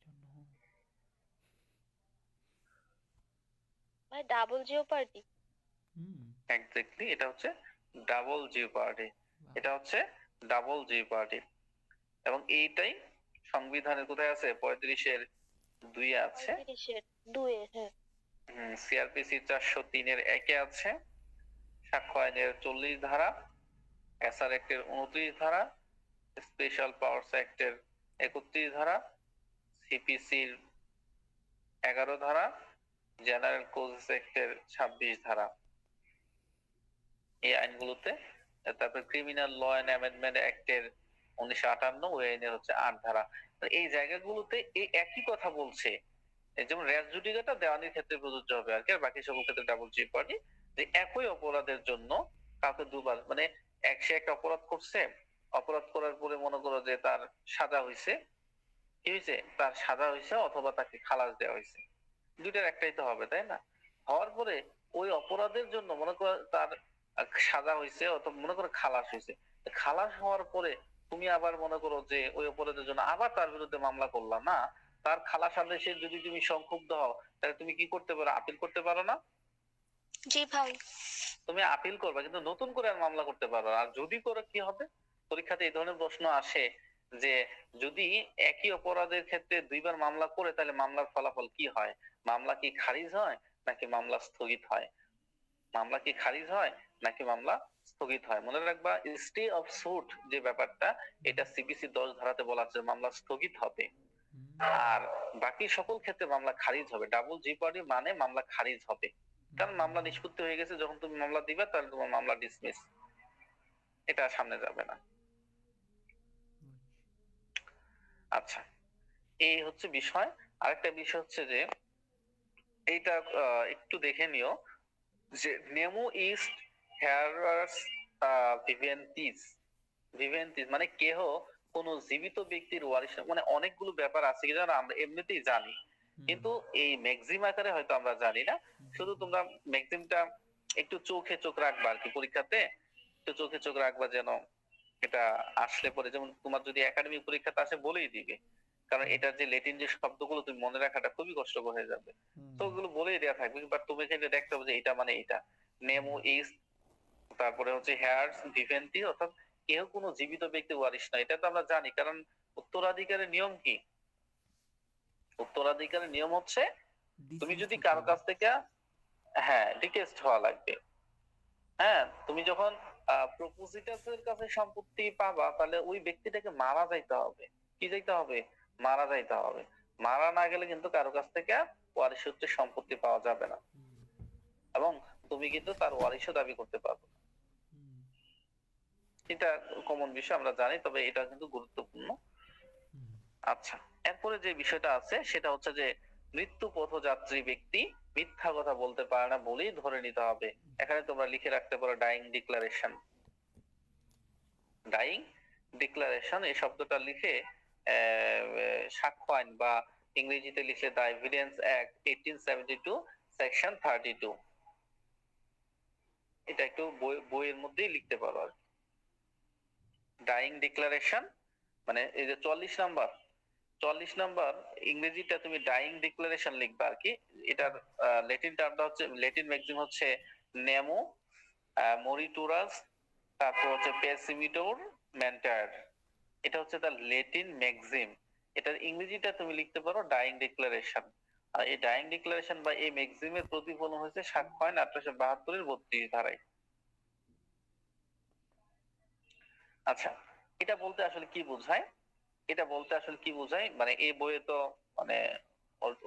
I don't know. ভাই ডাবল জিওপার্ডি। এক্স্যাক্টলি, এটা হচ্ছে ডাবল জিওপার্ডি। এটা হচ্ছে ডাবল জিওপার্ডি। এবং এইটাই সংবিধানের কোথায় আছে? 35-এর 2 আছে। 35-এর 2 হ্যাঁ। সিআরপিসি 403-এর 1 আছে, সাক্ষ্য আইনের 40 ধারা, এসআর অ্যাক্টের 29 ধারা, স্পেশাল পাওয়ারস অ্যাক্টের 31 ধারা, সিপিসির 11 ধারা, জেনারেল কোজেস অ্যাক্টের 26 ধারা। এই আইনগুলোতে, তারপর ক্রিমিনাল ল এন্ড অ্যামেন্ডমেন্ট অ্যাক্টের 1958 ওই আইনের হচ্ছে 8 ধারা। এই জায়গাগুলোতে এই একই কথা বলছে। যেমন রেস জুডিকাটা দেওয়ানির ক্ষেত্রে প্রযোজ্য হবে আর কি, আর বাকি সকল ক্ষেত্রে ডাবল জিওপার্ডি। যে একই অপরাধের জন্য কাউকে দুবার, মানে সে একটা অপরাধ করছে, অপরাধ করার পরে মনে করো যে তার সাজা হয়েছে, কি হয়েছে? তার সাজা হয়েছে অথবা তাকে খালাস দেওয়া হয়েছে, দুইটার একটাই তো হবে, তাই না? হওয়ার পরে ওই অপরাধের জন্য মনে করো তার সাজা হয়েছে অথবা মনে করো খালাস হয়েছে, খালাস হওয়ার পরে তুমি আবার মনে করো যে ওই অপরাধের জন্য আবার তার বিরুদ্ধে মামলা করলা না, তার খালাস আদেশে যদি তুমি সংক্ষুব্ধ হও তাহলে তুমি কি করতে পারো? আপিল করতে পারো না? জি ভাই। তুমি আপিল করবে, কিন্তু নতুন করে আর মামলা করতে পারো না। আর যদি করো কি হবে? পরীক্ষাতে এই ধরনের প্রশ্ন আসে যে যদি একই অপরাধের ক্ষেত্রে দুইবার মামলা করে তাহলে মামলার ফলাফল কি হয়? মামলা কি খারিজ হয় নাকি মামলা স্থগিত হয়? মামলা কি খারিজ হয় নাকি মামলা স্থগিত হয়? মনে রাখবা, স্টে অফ সুট যে ব্যাপারটা, এটা সিপিসি 10 ধারাতে বলা আছে মামলা স্থগিত হবে, আর বাকি সকল ক্ষেত্রে মামলা খারিজ হবে। ডাবল জিওপার্ডি মানে মামলা খারিজ হবে, কারণ মামলা নিষ্পত্তি হয়ে গেছে, যখন তুমি মামলা দিবে তাহলে তোমার মামলা ডিসমিস, এটা সামনে যাবে না। আচ্ছা, এই হচ্ছে বিষয়। আরেকটা বিষয় হচ্ছে যে এইটা একটু দেখে নিও যে নেমো ইস্ট হেয়ারার্স ভিভেন্টিস। ভিভেন্টিস মানে কেহ কোন জীবিত ব্যক্তির ওয়ারিশ, মানে অনেকগুলো ব্যাপার আছে কি জানো, আমরা এমনিতেই জানি কিন্তু এই ম্যাক্সিম আকারে হয়তো আমরা জানি না। শুধু তোমরা ম্যাক্সিমটা একটু চোখে চোখ রাখবা আর কি, পরীক্ষাতে একটু চোখে চোখ রাখবা যেন এটা আসলে পরে, যেমন তোমার যদি একাডেমিক পরীক্ষাতে আসে বলেই দিবে, কারণ এটার যে লেটিন যে শব্দগুলো তুমি মনে রাখাটা খুবই কষ্টকর হয়ে যাবে, তো ওগুলো বলেই দেওয়া থাকবে, বাট তুমি এখানে দেখতে হবে যে এটা মানে এটা। নেমো ইজ, তারপরে হচ্ছে হেয়ার্স ভিভেন্টি, অর্থাৎ কেউ কোনো জীবিত ব্যক্তি ওয়ারিশ না, এটা তো আমরা জানি, কারণ উত্তরাধিকারের নিয়ম কি? উত্তরাধিকারের নিয়ম হচ্ছে তুমি যদি কারো কাছ থেকে, হ্যাঁ, ডিকেস্ট হওয়া লাগবে। হ্যাঁ, তুমি যখন প্রপোজিটরের কাছে সম্পত্তি পাবা তাহলে ওই ব্যক্তিটাকে মারা যাইতে হবে। কি যাইতে হবে? মারা যাইতে হবে। মারা না গেলে কিন্তু কারো কাছ থেকে ওয়ারিশ সূত্রে সম্পত্তি পাওয়া যাবে না, এবং তুমি কিন্তু তার ওয়ারিশও দাবি করতে পারবে না। এটা কমন বিষয় আমরা জানি, তবে এটা কিন্তু গুরুত্বপূর্ণ। আচ্ছা, এরপরে যে বিষয়টা আছে সেটা হচ্ছে যে মৃত্যু পথযাত্রী ব্যক্তি মিথ্যা কথা বলতে পারে না বলেই ধরে নিতে হবে। এখানে তোমরা লিখে রাখতে পারো ডাইং ডিক্লারেশন। ডাইং ডিক্লারেশন এই শব্দটা লিখে সাক্ষ্য আইন বা ইংরেজিতে লিখলে দ্য এভিডেন্স অ্যাক্ট 1872 সেকশন 32, এটা একটু বইয়ের মধ্যেই লিখতে পারো আর ডাইং ডিক্লারেশন মানে এই যে 44 নাম্বার ইংরেজিটা তুমি ডাইং ডিক্লারেশন লিখবা আর কি। এটার ল্যাটিন টার্মটা হচ্ছে, ল্যাটিন ম্যাক্সিম হচ্ছে নেমো মরিটুরাস, তারপর হচ্ছে পেসিমিটোর ম্যান্টার। এটা হচ্ছে তার ল্যাটিন ম্যাক্সিম। এটার ইংরেজিটা তুমি লিখতে পারো ডাইং ডিক্লারেশন। আর এই ডাইং ডিক্লারেশন বা এই ম্যাক্সিমের প্রতিফলন হয়েছে সাক্ষ্য আইন 1872 32 ধারায়। আচ্ছা, এটা বলতে আসলে কি বোঝায়? এটা বলতে আসলে কি বোঝায় মানে এই বইয়ে তো মানে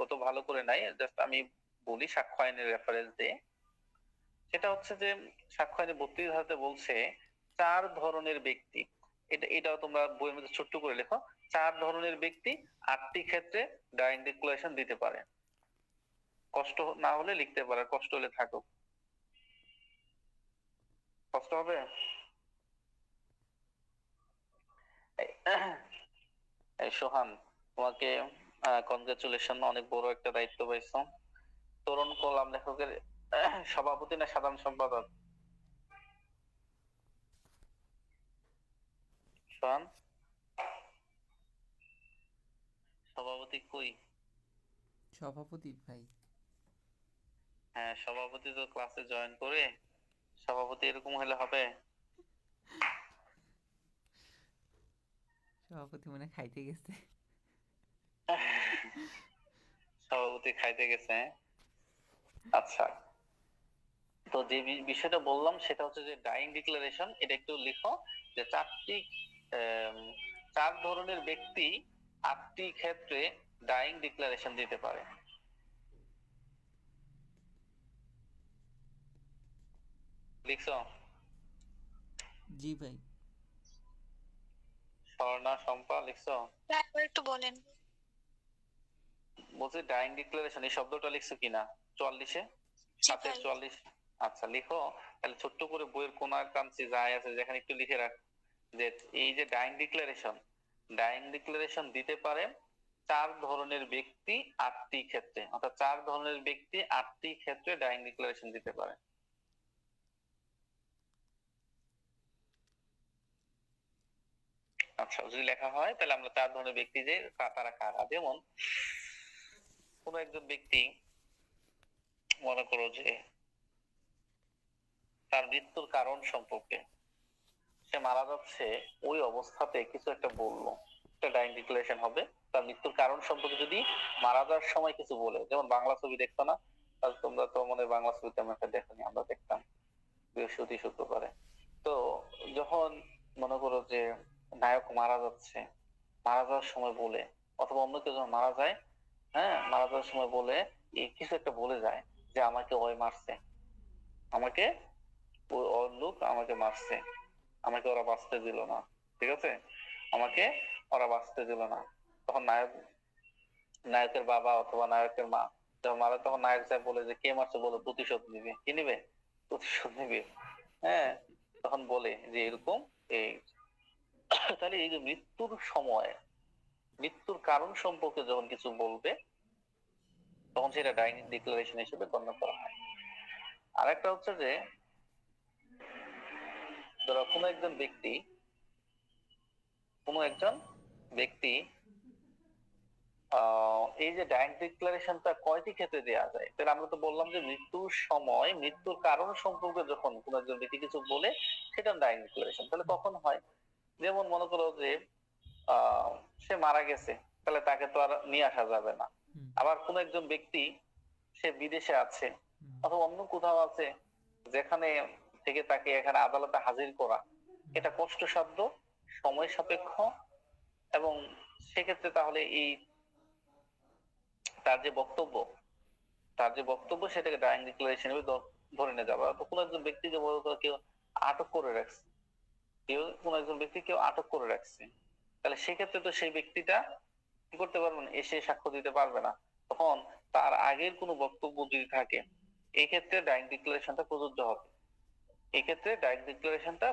অত ভালো করে নাই, জাস্ট আমি বলি সাক্ষ্য আইনের রেফারেন্স দিয়ে। সেটা হচ্ছে যে সাক্ষ্য আইনে 32 ধারাতে বলছে 4 ধরনের ব্যক্তি, এটাও তোমরা বইয়ের মধ্যে ছোট্ট করে লেখো, 4 ধরনের ব্যক্তি 8টি ক্ষেত্রে ডাইং ডিক্লারেশন দিতে পারে। কষ্ট না হলে লিখতে পারে, কষ্ট হলে থাকো। কষ্ট হবে? এই সোহান, তোমাকে কনগ্রাচুলেশন, অনেক বড় একটা দায়িত্ব পাইছো। তরুণ কলাম লেখকের সভাপতি না সাধারণ সম্পাদক? সোহান, সভাপতি কই? সভাপতি ভাই। হ্যাঁ, সভাপতি তো ক্লাসে জয়েন করে সভাপতি এরকম হলে হবে? সভাপতি মনে হয় খাইতে গেছে। সভাপতি খাইতে গেছে, হ্যাঁ? আচ্ছা, তো যে বিষয়টা বললাম সেটা হচ্ছে যে ডাইং ডিক্লারেশন, এটা একটু লিখো যে 4 ধরনের ব্যক্তি 8টি ক্ষেত্রে ডাইং ডিক্লারেশন দিতে পারে। লিখছো? জি ভাই। স্বর্ণা, শম্পা, লিখছো? একবার একটু বলেন। বলছি ডাইং ডিক্লারেশন এই শব্দটা লিখছো কিনা 44-এ? জি 7-এর ভাই। 44। আচ্ছা, লিখো তাহলে ছোট্ট করে বইয়ের কোনার কাঞ্চি যাই আছে যেখানে একটু লিখে রাখ যে এই যে ডাইং ডিক্লারেশন দিতে পারে 4 ধরনের ব্যক্তি 8টি ক্ষেত্রে, অর্থাৎ 4 ধরনের ব্যক্তি 8টি ক্ষেত্রে ডাইং ডিক্লারেশন দিতে পারে। আচ্ছা, যদি লেখা হয় তাহলে আমরা 4 ধরনের ব্যক্তি যে তারা কারা, যেমন কোন একজন ব্যক্তি মনে করো যে তার মৃত্যুর কারণ সম্পর্কে, সে মারা যাচ্ছে ওই অবস্থাতে কিছু একটা বললো, একটা ডাইং ডিক্লারেশন হবে। তার মৃত্যুর কারণ সম্পর্কে যদি মারা যাওয়ার সময় কিছু বলে, যেমন বাংলা ছবি দেখতো না? আর তোমরা তো মনে হয় বাংলা ছবি তেমন একটা দেখোনি, আমরা দেখতাম বৃহস্পতি শুক্রবারে। তো যখন মনে করো যে নায়ক মারা যাচ্ছে, মারা যাওয়ার সময় বলে, অথবা অন্য কেউ যখন মারা যায়, হ্যাঁ, মারা যাওয়ার সময় বলে কিছু একটা বলে যায় যে আমাকে ওই মারছে, আমাকে ওর লোক আমাকে মারছে, আমাকে ওরা বাঁচতে দিল না, ঠিক আছে, আমাকে ওরা বাঁচতে দিল না। তখন নায়কের বাবা অথবা নায়কের মা যখন মারা, তখন নায়ক সাহেব বলে যে কে মারছে বলো, প্রতিশোধ নিবে। কি নিবে? প্রতিশোধ নিবে। হ্যাঁ, তখন বলে যে এরকম এই তাহলে এই যে মৃত্যুর সময়, মৃত্যুর কারণ সম্পর্কে যখন কিছু বলবে তখন সেটা ডাইং ডিক্লারেশন হিসেবে গণ্য করা হয়। আরেকটা হচ্ছে যে ধরো কোনো একজন ব্যক্তি এই যে ডাইরেক্ট ডিক্লারেশনটা কয়টি ক্ষেত্রে দেওয়া যায়? তাহলে আমরা তো বললাম যে মৃত্যুর সময় মৃত্যুর কারণ সম্পর্কে যখন কোন একজন ব্যক্তি কিছু বলে সেটা ডাইরেক্ট ডিক্লারেশন। তাহলে কখন হয়? যেমন মনে করো যে আহ সে মারা গেছে, তাহলে তাকে তো আর নিয়ে আসা যাবে না। আবার কোন একজন ব্যক্তি সে বিদেশে আছে অথবা অন্য কোথাও আছে, যেখানে থেকে তাকে এখানে আদালতে হাজির করা এটা কষ্টসাধ্য, সময় সাপেক্ষ, এবং সেক্ষেত্রে তাহলে এই তার যে বক্তব্য সেটাকে ডাইং ডিক্লারেশন হিসেবে ধরে নিয়ে যাবে। তো কোন একজন ব্যক্তিকে বড় করে কেউ আটক করে রাখছে, কোন একজন ব্যক্তি কেউ আটক করে রাখছে, তাহলে সেক্ষেত্রে তো সেই ব্যক্তিটা কি করতে পারবে না, এসে সাক্ষ্য দিতে পারবে না। তখন তার আগের কোনো বক্তব্য যদি থাকে, এই ক্ষেত্রে ডাইং ডিক্লারেশনটা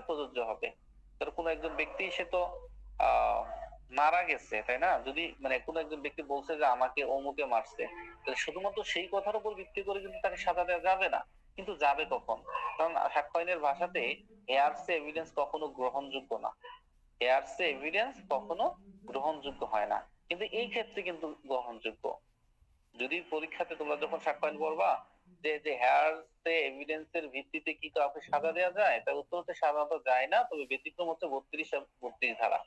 প্রযোজ্য হবে। ধরো কোনো একজন ব্যক্তি সে তো মারা গেছে, তাই না? যদি মানে কোনো একজন ব্যক্তি বলছে যে আমাকে অমুকে মারছে, তাহলে শুধুমাত্র সেই কথার উপর ভিত্তি করে কিন্তু তাকে সাজা দেওয়া যাবে না। কিন্তু যাবে কখন? কারণ সাক্ষ্য আইনের ভাষাতে হেয়ারসে এভিডেন্স কখনো গ্রহণযোগ্য না। হেয়ারসে এভিডেন্স কখনো গ্রহণযোগ্য হয় না, কিন্তু এই ক্ষেত্রে কিন্তু গ্রহণযোগ্য। যদি পরীক্ষাতে তোমরা যখন সাক্ষ্য আইন পড়বা যে যে হেয়ারসে এভিডেন্সের ভিত্তিতে কি কাউকে সাজা দেওয়া যায়, তার উত্তর হচ্ছে সাধারণত যায় না, তবে ব্যতিক্রম হচ্ছে 32 ধারা।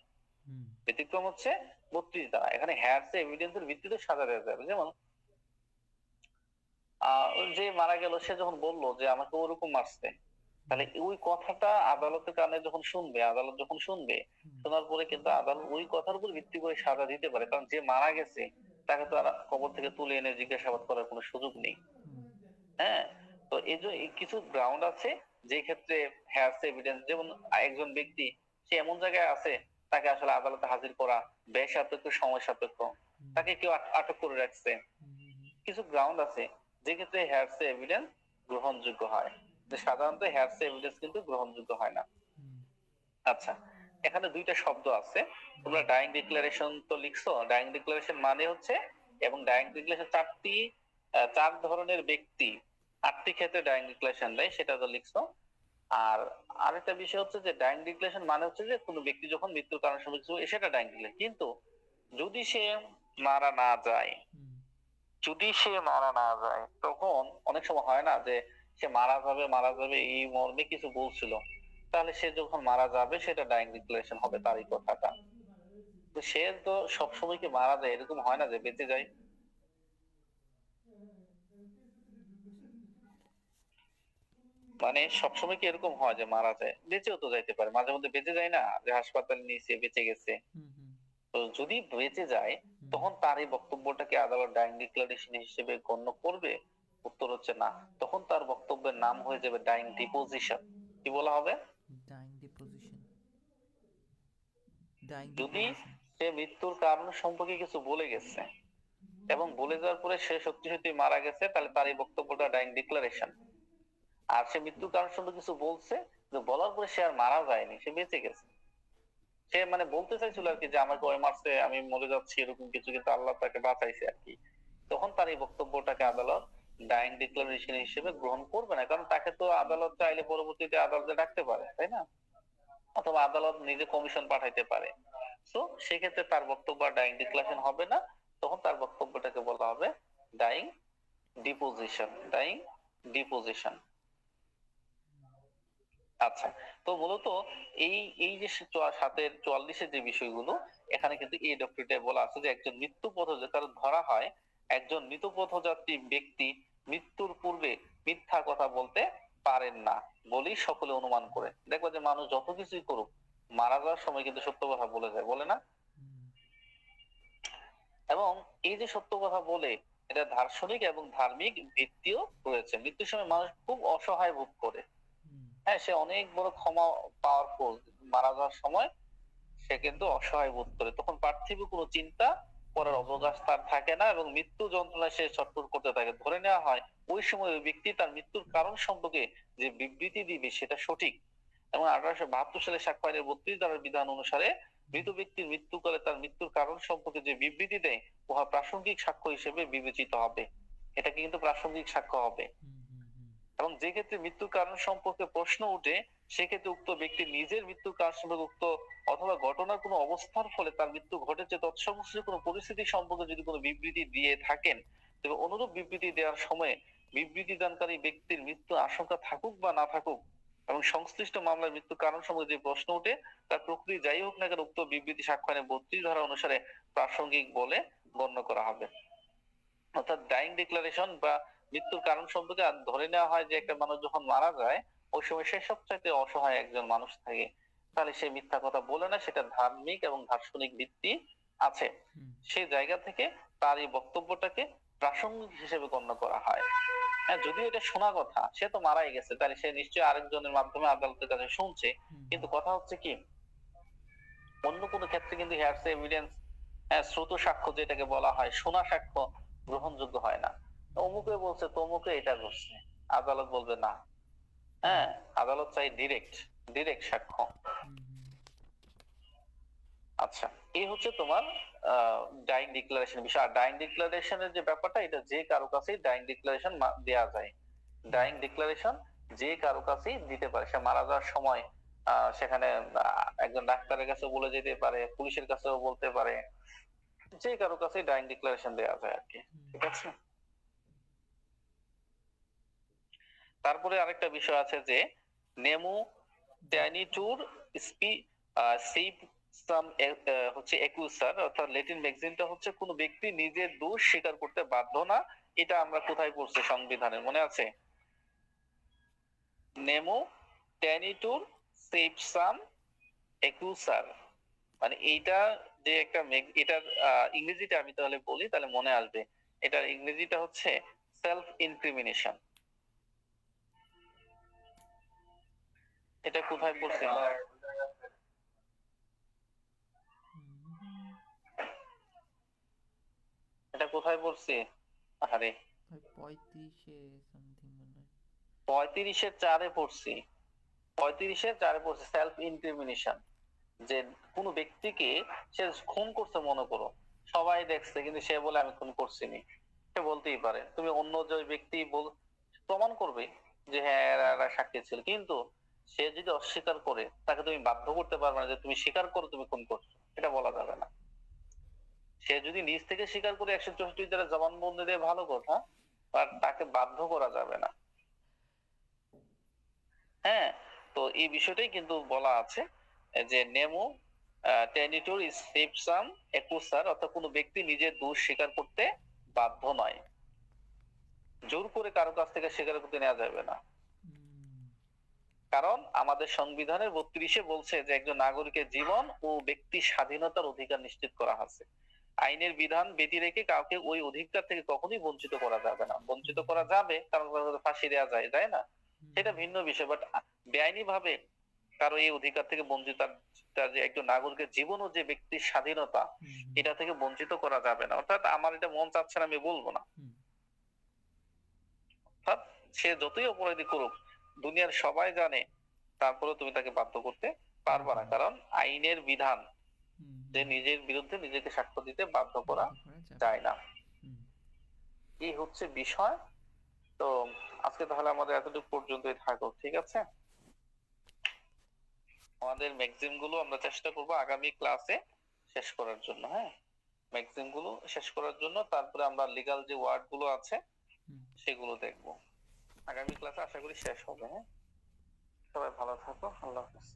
হুম ব্যতিক্রম হচ্ছে 32 ধারা। এখানে হেয়ারসে এভিডেন্সের ভিত্তিতে সাজা দেওয়া যাবে। যেমন যে মারা গেল সে যখন বললো যে আমাকে ওরকম মারছে, তাহলে ওই কথাটা আদালতের কানে যখন শুনবে, আদালত যখন শুনবে, শোনার পরে কিন্তু আদালত ওই কথার উপর ভিত্তি করে সাজা দিতে পারে। কারণ যে মারা গেছে তাকে তো আর কবর থেকে তুলে এনে জিজ্ঞাসাবাদ করার কোনো সুযোগ নেই। হ্যাঁ, তো এই যে কিছু গ্রাউন্ড আছে যে ক্ষেত্রে হেয়ারস এভিডেন্স, যেমন একজন ব্যক্তি সে এমন জায়গায় আছে তাকে আসলে আদালতে হাজির করা ব্যয়সাপেক্ষ, সময় সাপেক্ষ, তাকে কেউ আটক করে রাখছে। কিছু গ্রাউন্ড আছে যে ক্ষেত্রে হেয়ারস এভিডেন্স গ্রহণযোগ্য হয়, সাধারণত হেয়ারস এভিডেন্স কিন্তু গ্রহণযোগ্য হয় না। আচ্ছা, এখানে দুইটা শব্দ আছে, তোমরা ডাইং ডিক্লারেশন তো লিখছো। ডাইং ডিক্লারেশন মানে হচ্ছে, এবং ডাইং ডিক্লারেশন চার ধরনের ব্যক্তি 8টি ক্ষেত্রে ডাইং ডিক্লারেশন দেয়, সেটা তো লিখছো। আর আরেকটা বিষয় হচ্ছে যে ডাইং ডিক্লারেশন মানে হচ্ছে যে কোনো ব্যক্তি যখন মৃত্যুর কারণ সম্পর্কে সেটা ডাইং ডিক্লারেশন। কিন্তু যদি সে মারা না যায়, তখন অনেক সময় হয় না যে সে মারা যাবে এই মর্মে কিছু বলছিল, তাহলে সে যখন মারা যাবে সেটা ডাইং ডিক্লারেশন হবে, তারই কথাটা। তো সে তো সবসময় কি মারা যায়? এরকম হয় না যে বেঁচে যায়। মানে সবসময় কি এরকম হয় যে মারা যায়? বেঁচেও তো যাইতে পারে, মাঝে মধ্যে বেঁচে যায় না, যে হাসপাতালে নিয়েছে বেঁচে গেছে। তো যদি বেঁচে যায় তখন তার এই বক্তব্যটাকে আদালত ডাইং ডিক্লারেশন হিসেবে গণ্য করবে? উত্তর হচ্ছে না। তখন তার বক্তব্যের নাম হয়ে যাবে ডাইং ডিপোজিশন। কি বলা হবে? Dying deposition. ডাইং যদি ডিপোজিশন। সে মৃত্যুর কারণ সম্পর্কে কিছু বলে গেছে এবং বলে যাওয়ার পরে সে সত্যি সত্যি মারা গেছে, তাহলে তার এই বক্তব্যটা ডাইং ডিক্লারেশন। আর সে মৃত্যুর কারণ সম্পর্কে কিছু বলছে, বলার পরে সে আর মারা যায়নি, সে বেঁচে গেছে, সে মানে বলতে চাইছিল আর কি যে আমাকে ওই মারছে, আমি মরে যাচ্ছি এরকম কিছু, কিন্তু আল্লাহ তাকে বাঁচাইছে আর কি। তখন তার এই বক্তব্যটাকে আদালত ডাইং ডিক্লারেশন হিসেবে গ্রহণ করবে না, কারণ তাকে তো আদালত চাইলে পরবর্তীতে আদালতে ডাকতে পারে, তাই না? অথবা আদালত নিজে কমিশন পাঠাইতে পারে। তো সেক্ষেত্রে তার বক্তব্য ডাইং ডিক্লারেশন হবে না, তখন তার বক্তব্যটাকে বলা হবে ডাইং ডিপোজিশন। Dyeing deposition. আচ্ছা, তো মূলত এই এই যে 7-44 যে বিষয়গুলো, এখানে কিন্তু এই ডক্টরিটায় বলা আছে যে একজন মৃত্যু পথযাত্রী, কারণ ধরা হয় একজন মৃত পথযাত্রী ব্যক্তি মৃত্যুর পূর্বে মিথ্যা কথা বলতে পারেন না বলেই সকলে অনুমান করে। দেখবা যে মানুষ যত কিছুই করুক, মারা যাওয়ার সময় কিন্তু সত্য কথা বলে যায়, বলে না? এবং এই যে সত্য কথা বলে, এটা দার্শনিক এবং ধার্মিক ভিত্তিও রয়েছে। মৃত্যুর সময় মানুষ খুব অসহায় বোধ করে। হ্যাঁ, সে অনেক বড় ক্ষমা পাওয়ার পর মারা যাওয়ার সময় সে কিন্তু অসহায় বোধ করে, তখন পার্থিব কোনো চিন্তা করার অবকাশ তার থাকে না এবং মৃত্যু যন্ত্রণায় সে ছটফট করতে থাকে। ধরে নেওয়া হয় ওই সময় ওই ব্যক্তি তার মৃত্যুর কারণ সম্পর্কে যে বিবৃতি দিবে সেটা সঠিক। এবং 1872 সালে সাক্ষ্য আইনের 32 ধারার বিধান অনুসারে মৃত ব্যক্তির মৃত্যুকালে তার মৃত্যুর কারণ সম্পর্কে যে বিবৃতি দেয় উহা প্রাসঙ্গিক সাক্ষ্য হিসেবে বিবেচিত হবে। এটা কিন্তু প্রাসঙ্গিক সাক্ষ্য হবে। এবং যে ক্ষেত্রে মৃত্যুর কারণ সম্পর্কে প্রশ্ন উঠে, সেক্ষেত্রে উক্ত ব্যক্তি নিজের মৃত্যুর কারণ সম্পর্কে উক্ত অথবা ঘটনার কোনো অবস্থার ফলে তার মৃত্যু ঘটেছে তৎসংশ্লিষ্ট কোনো পরিস্থিতি সম্পর্কে যদি কোনো বিবৃতি দিয়ে থাকেন, তবে অনুরূপ বিবৃতি দেওয়ার সময় বিবৃতি দানকারী ব্যক্তির মৃত্যু আশঙ্কা থাকুক বা না থাকুক এবং সংশ্লিষ্ট মামলার মৃত্যুর কারণ সম্পর্কে যে প্রশ্ন উঠে, তার প্রকৃতি যাই হোক না কেন, উক্ত বিবৃতি সাক্ষ্য আইনের 32 ধারা অনুসারে প্রাসঙ্গিক বলে গণ্য করা হবে। অর্থাৎ ডাইং ডিক্লারেশন বা মৃত্যুর কারণ সম্পর্কে ধরে নেওয়া হয় যে একটা মানুষ যখন মারা যায় ওই সময় সে সবচাইতে অসহায় একজন মানুষ থাকে, তাহলে সে মিথ্যা কথা বলে না, সেটা ধার্মিক এবং দার্শনিক ভিত্তি আছে। সেই জায়গা থেকে তার এই বক্তব্যটাকে প্রাসঙ্গিক হিসেবে গণ্য করা হয়। হ্যাঁ, যদিও এটা শোনা কথা, সে তো মারাই গেছে, তাহলে সে নিশ্চয়ই আরেকজনের মাধ্যমে আদালতের কাছে শুনছে। কিন্তু কথা হচ্ছে কি, অন্য কোনো ক্ষেত্রে কিন্তু হেয়ারস এভিডেন্স, শ্রুত সাক্ষ্য যেটাকে বলা হয়, শোনা সাক্ষ্য গ্রহণযোগ্য হয় না। অমুকে বলছে তমুকে এটা করছে, আদালত বলবে না। হ্যাঁ, আদালত চাই ডিরেক্ট সাক্ষ্য। আচ্ছা, এই হচ্ছে তোমার ডাইং ডিক্লারেশন বিষয়। আর ডাইং ডিক্লারেশনের যে ব্যাপারটা, এটা যে কারো কাছেই ডাইং ডিক্লারেশন দেয়া যায়। ডাইং ডিক্লারেশন যে কারো কাছেই দিতে পারে। সে মারা যাওয়ার সময় সেখানে একজন ডাক্তারের কাছে বলে যেতে পারে, পুলিশের কাছেও বলতে পারে, যে কারো কাছেই ডাইং ডিক্লারেশন দেওয়া যায় আর কি। ঠিক আছে। তারপরে আরেকটা বিষয় আছে যে নেমো ট্যানিটুর স্পি সেভ সাম হচ্ছে একুসার, অর্থাৎ ল্যাটিন ম্যাগাজিনটা হচ্ছে কোনো ব্যক্তি নিজের দোষ স্বীকার করতে বাধ্য না। এটা আমরা কোথায় পড়ছি সংবিধানে মনে আছে? নেমো ট্যানিটুর সেভ সাম একুসার, মানে এইটা যে একটা এটার ইংরেজিটা আমি তাহলে বলি, তাহলে মনে আসবে। এটার ইংরেজিটা হচ্ছে সেলফ ইনক্রিমিনেশন। এটা কোথায় পড়ছি? এটা কোথায় পড়ছি? আরে ভাই 35-এ সামথিং মনে হয়। 35-4 পড়ছি। 35-4 পড়ছি সেলফ ইনক্রিমিনেশন। যে কোন ব্যক্তিকে সে খুন করছে মনে করো, সবাই দেখছে কিন্তু সে বলে আমি খুন করছিনি, সে বলতেই পারে। তুমি অন্য যে ব্যক্তি প্রমাণ করবে যে হ্যাঁ এরা সাক্ষী ছিল, কিন্তু সে যদি অস্বীকার করে তাকে তুমি বাধ্য করতে পারবে না যে তুমি স্বীকার করো তুমি খুন করছো, এটা বলা যাবে না। সে যদি নিজ থেকে স্বীকার করে 164 দ্বারা জবানবন্দি দেয় ভালো কথা, আর তাকে বাধ্য করা যাবে না। হ্যাঁ, তো এই বিষয়টাই কিন্তু বলা আছে যে নেমো টেনিটুর সেপসাম একুসার, অর্থাৎ কোনো ব্যক্তি নিজের দোষ স্বীকার করতে বাধ্য নয়। জোর করে কারো কাছ থেকে স্বীকার করতে নেওয়া যাবে না। কারণ আমাদের সংবিধানের 32-এ বলছে যে একজন নাগরিকের জীবন ও ব্যক্তি স্বাধীনতার অধিকার নিশ্চিত করা আছে। আইনের বিধান ব্যতি রেখে কাউকে ওই অধিকার থেকে কখনোই বঞ্চিত করা যাবে না। বঞ্চিত করা যাবে কারণ ফাঁসি দেওয়া যায়, তাই না? সেটা ভিন্ন বিষয়, বাট বেআইনি ভাবে কারো এই অধিকার থেকে বঞ্চিত, তার যে একজন নাগরিকের জীবন ও যে ব্যক্তির স্বাধীনতা, এটা থেকে বঞ্চিত করা যাবে না। অর্থাৎ আমার এটা মন চাচ্ছে না আমি বলবো না। অর্থাৎ সে যতই অপরাধী করুক, দুনিয়ার সবাই জানে, তারপরেও তুমি তাকে বাধ্য করতে পারবা না, কারণ আইনের বিধান যে নিজের বিরুদ্ধে নিজেকে সাক্ষ্য দিতে বাধ্য করা যায় না। এই হচ্ছে বিষয়। তো আজকে তাহলে আমাদের এতটুকু পর্যন্তই থাকুক, ঠিক আছে? আমাদের ম্যাক্সিম গুলো আমরা চেষ্টা করব আগামী ক্লাসে শেষ করার জন্য। হ্যাঁ, ম্যাক্সিম গুলো শেষ করার জন্য, তারপরে আমরা লিগ্যাল যে ওয়ার্ড গুলো আছে সেগুলো দেখবো। আগামী ক্লাসে আশা করি শেষ হবে। হ্যাঁ, সবাই ভালো থাকো, আল্লাহ হাফেজ।